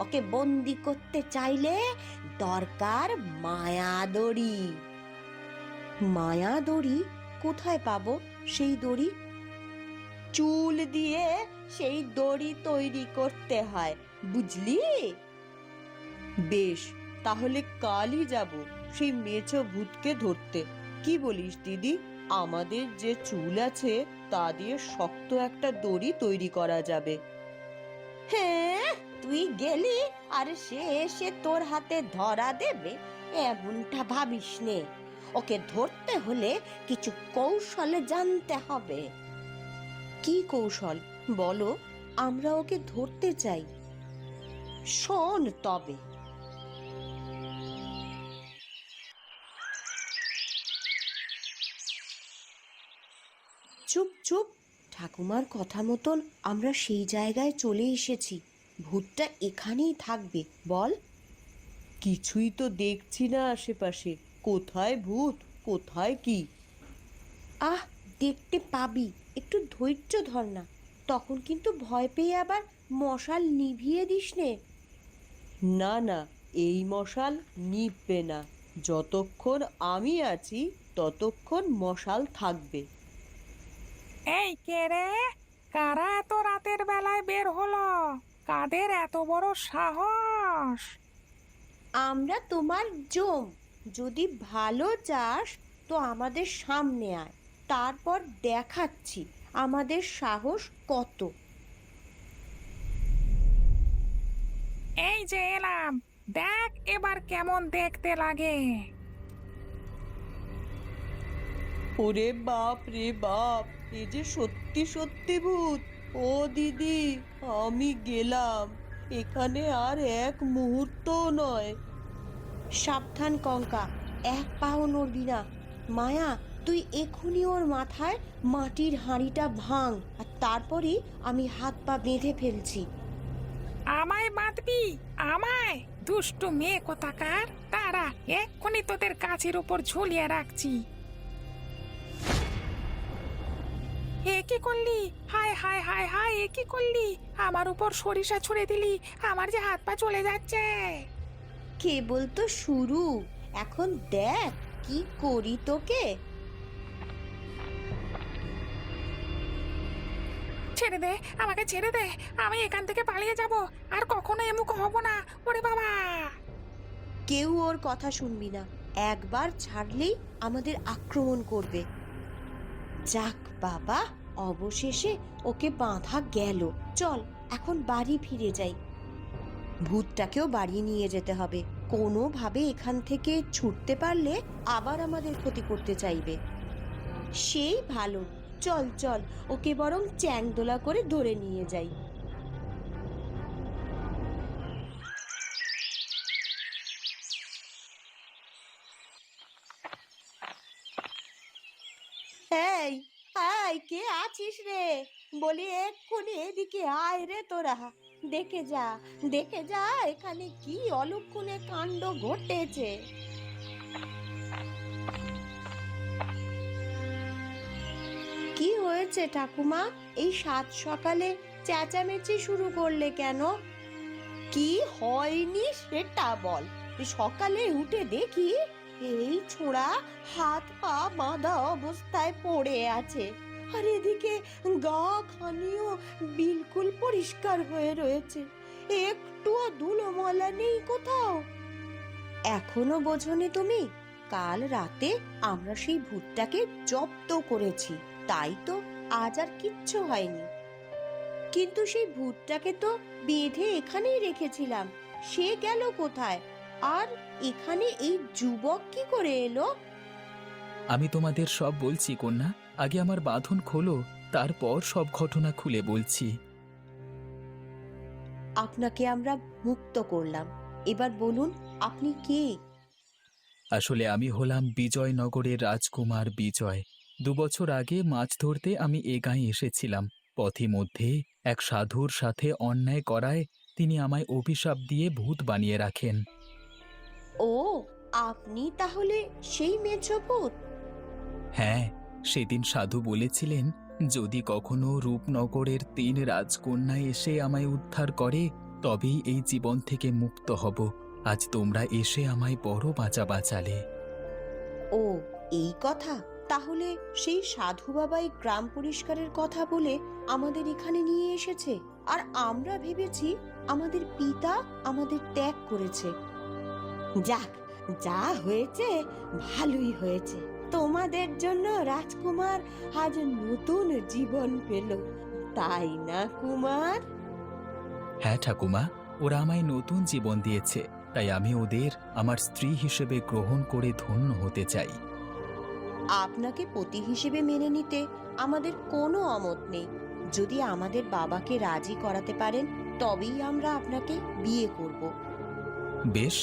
ওকে বন্দি করতে চাইলে দরকার মায়া দড়ি। মায়া দড়ি? কোথায় পাবো সেই দড়ি? চুল দিয়ে সেই দড়ি তৈরি করতে হয়, বুঝলি? বেশ, তাহলে কালই যাব সেই মেছো ভূতকে ধরতে। কি বলিস দিদি? আমাদের যে চুল আছে তা দিয়ে শক্ত একটা দড়ি তৈরি করা যাবে। হ্যাঁ, তুই গেলি আর সে এসে তোর হাতে ধরা দেবে এমনটা ভাবিস নে। ওকে ধরতে হলে কিছু কৌশলে জানতে হবে। কি কৌশল বলো, আমরা ওকে ধরতে চাই। শোন তবে। চুপ চুপ, ঠাকুমার কথা মতন আমরা সেই জায়গায় চলে এসেছি। ভূতটা এখানেই থাকবে, বল। কিছুই তো দেখছি না আশেপাশে, কোথায় ভূত কোথায় কি? আহ, দেখতে পাবি, একটু ধৈর্য ধর না। তখন কিন্তু ভয় পেয়ে আবার মশাল নিভিয়ে দিস নে। না না, এই মশাল নিভবে না। যতক্ষণ আমি আছি ততক্ষণ মশাল থাকবে। এই কে রে? কারা এত রাতের বেলায় বের হলো? কাদের এত বড় সাহস? আমরা তোমার জম। যদি ভালো চাস তো আমাদের সামনে আয়, তারপর দেখাচ্ছি আমাদের সাহস কত। এই যে এলাম, দেখ এবার কেমন দেখতে লাগে। ওরে বাপ রে বাপ, এ যে সত্যি সত্যি ভূত। ও দিদি, আমি গেলাম, এখানে আর এক মুহূর্তও নয়। সাবধান কঙ্কা, এক পাও নড়বি না। মায়া, তুই এখনই ওর মাথায় মাটির হাঁড়িটা ভাঙ, আর তারপরই আমি হাত পা বেঁধে ফেলছি। আমায় বাঁধবি? আমায়? দুষ্টু মেয়ে কোথাকার! তারা এক্ষুনি তোদের গাছের উপর ঝুলিয়ে রাখছি। এ কি করলি? হায় হায় হায় হায়, এ কি করলি? আমার উপর সরিষা ছুঁড়ে দিলি, আমার যে হাত পা চলে যাচ্ছে। কেবল তো শুরু, এখন দেখ কি করি তোকে। ছেড়ে দে, আমাকে ছেড়ে দে, আমি এখান থেকে পালিয়ে যাব, আর কখনো এমুখ হব না। ওরে বাবা! কেউ ওর কথা শুনবি না, একবার ছাড়লেই আমাদের আক্রমণ করবে। যাক বাবা, অবশেষে ওকে বাঁধা গেল। চল এখন বাড়ি ফিরে যাই। ভূতটাকেও বাড়ি নিয়ে যেতে হবে। কোনোভাবে এখান থেকে ছুটতে পারলে আবার আমাদের ক্ষতি করতে চাইবে। সেই ভালো, চল চল, ওকে বরং চ্যাংদোলা করে ধরে নিয়ে যাই। এই, আয়, কে আছিস রে? বলি এক্ষুনি এদিকে আয় রে তোরা। দেখে যা, দেখে যা এখানে কি অলক্ষণে কাণ্ড ঘটেছে। কি হয়েছে ঠাকুমা? এই সাত সকালে চেঁচামেচি শুরু করলে কেন? কি হয়নি সেটা বল। সকালে উঠে দেখি এই ছোড়া হাত পা বাঁধা অবস্থায় পড়ে আছে, আর এদিকে গা খানিও বিলকুল পরিষ্কার হয়ে রয়েছে, একটুও ধুলো ময়লা নেই কোথাও। এখনো বোঝনি তুমি? কাল রাতে আমরা সেই ভূতটাকে জব্দ করেছি, তাই তো আজ আর কিচ্ছু হয়নি। কিন্তু সেই ভূতটাকে তো বেঁধে এখানেই রেখেছিলাম, সে গেল কোথায়? আর এখানে এই যুবক কি করে এলো? আমি তোমাদের সব বলছি কন্যা, আগে আমার বাঁধন খোলো, তারপর সব ঘটনা খুলে বলছি। আপনাকে আমরা মুক্ত করলাম, এবার বলুন আপনি কে? আসলে আমি হলাম বিজয়নগরের রাজকুমার বিজয়। 2 বছর আগে মাছ ধরতে আমি এ গাঁয়ে এসেছিলাম। পথে মধ্যে এক সাধুর সাথে অন্যায় করায় তিনি আমায় অভিশাপ দিয়ে ভূত বানিয়ে রাখেন। ও, আপনি তাহলে সেই মেঝভূত? হ্যাঁ, সেদিন সাধু বলেছিলেন যদি কখনো রূপনগরের 3 রাজকন্যা এসে আমায় উদ্ধার করে তবেই এই জীবন থেকে মুক্ত হব। আজ তোমরা এসে আমায় বড় বাঁচালে। ও, এই কথা। তাহলে সেই সাধু বাবাই গ্রাম পরিষ্কারের কথা বলে আমাদের এখানে নিয়ে এসেছে, আর আমরা ভেবেছি আমাদের পিতা আমাদের ত্যাগ করেছে। যাক, যা হয়েছে ভালোই হয়েছে। তোমাদের জন্য রাজকুমার আজ নতুন জীবন পেল, তাই না কুমার? হ্যাঁ ঠাকুমা, ওরা আমায় নতুন জীবন দিয়েছে, তাই আমি ওদের আমার স্ত্রী হিসেবে গ্রহণ করে ধন্য হতে চাই। আপনাকে পতি হিসেবে মেনে নিতে আমাদের কোনো অমত নেই। যদি আমাদের বাবাকে রাজি করাতে পারেন তবেই আমরা আপনাকে বিয়ে করব। বেশ,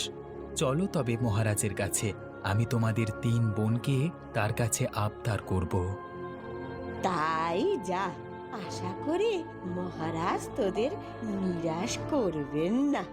চলো তবে মহারাজের কাছে। আমি তোমাদের 3 বোনকে তার কাছে আবদার করব। তাই যা, আশা করি মহারাজ তোদের নিরাশ করবেন না।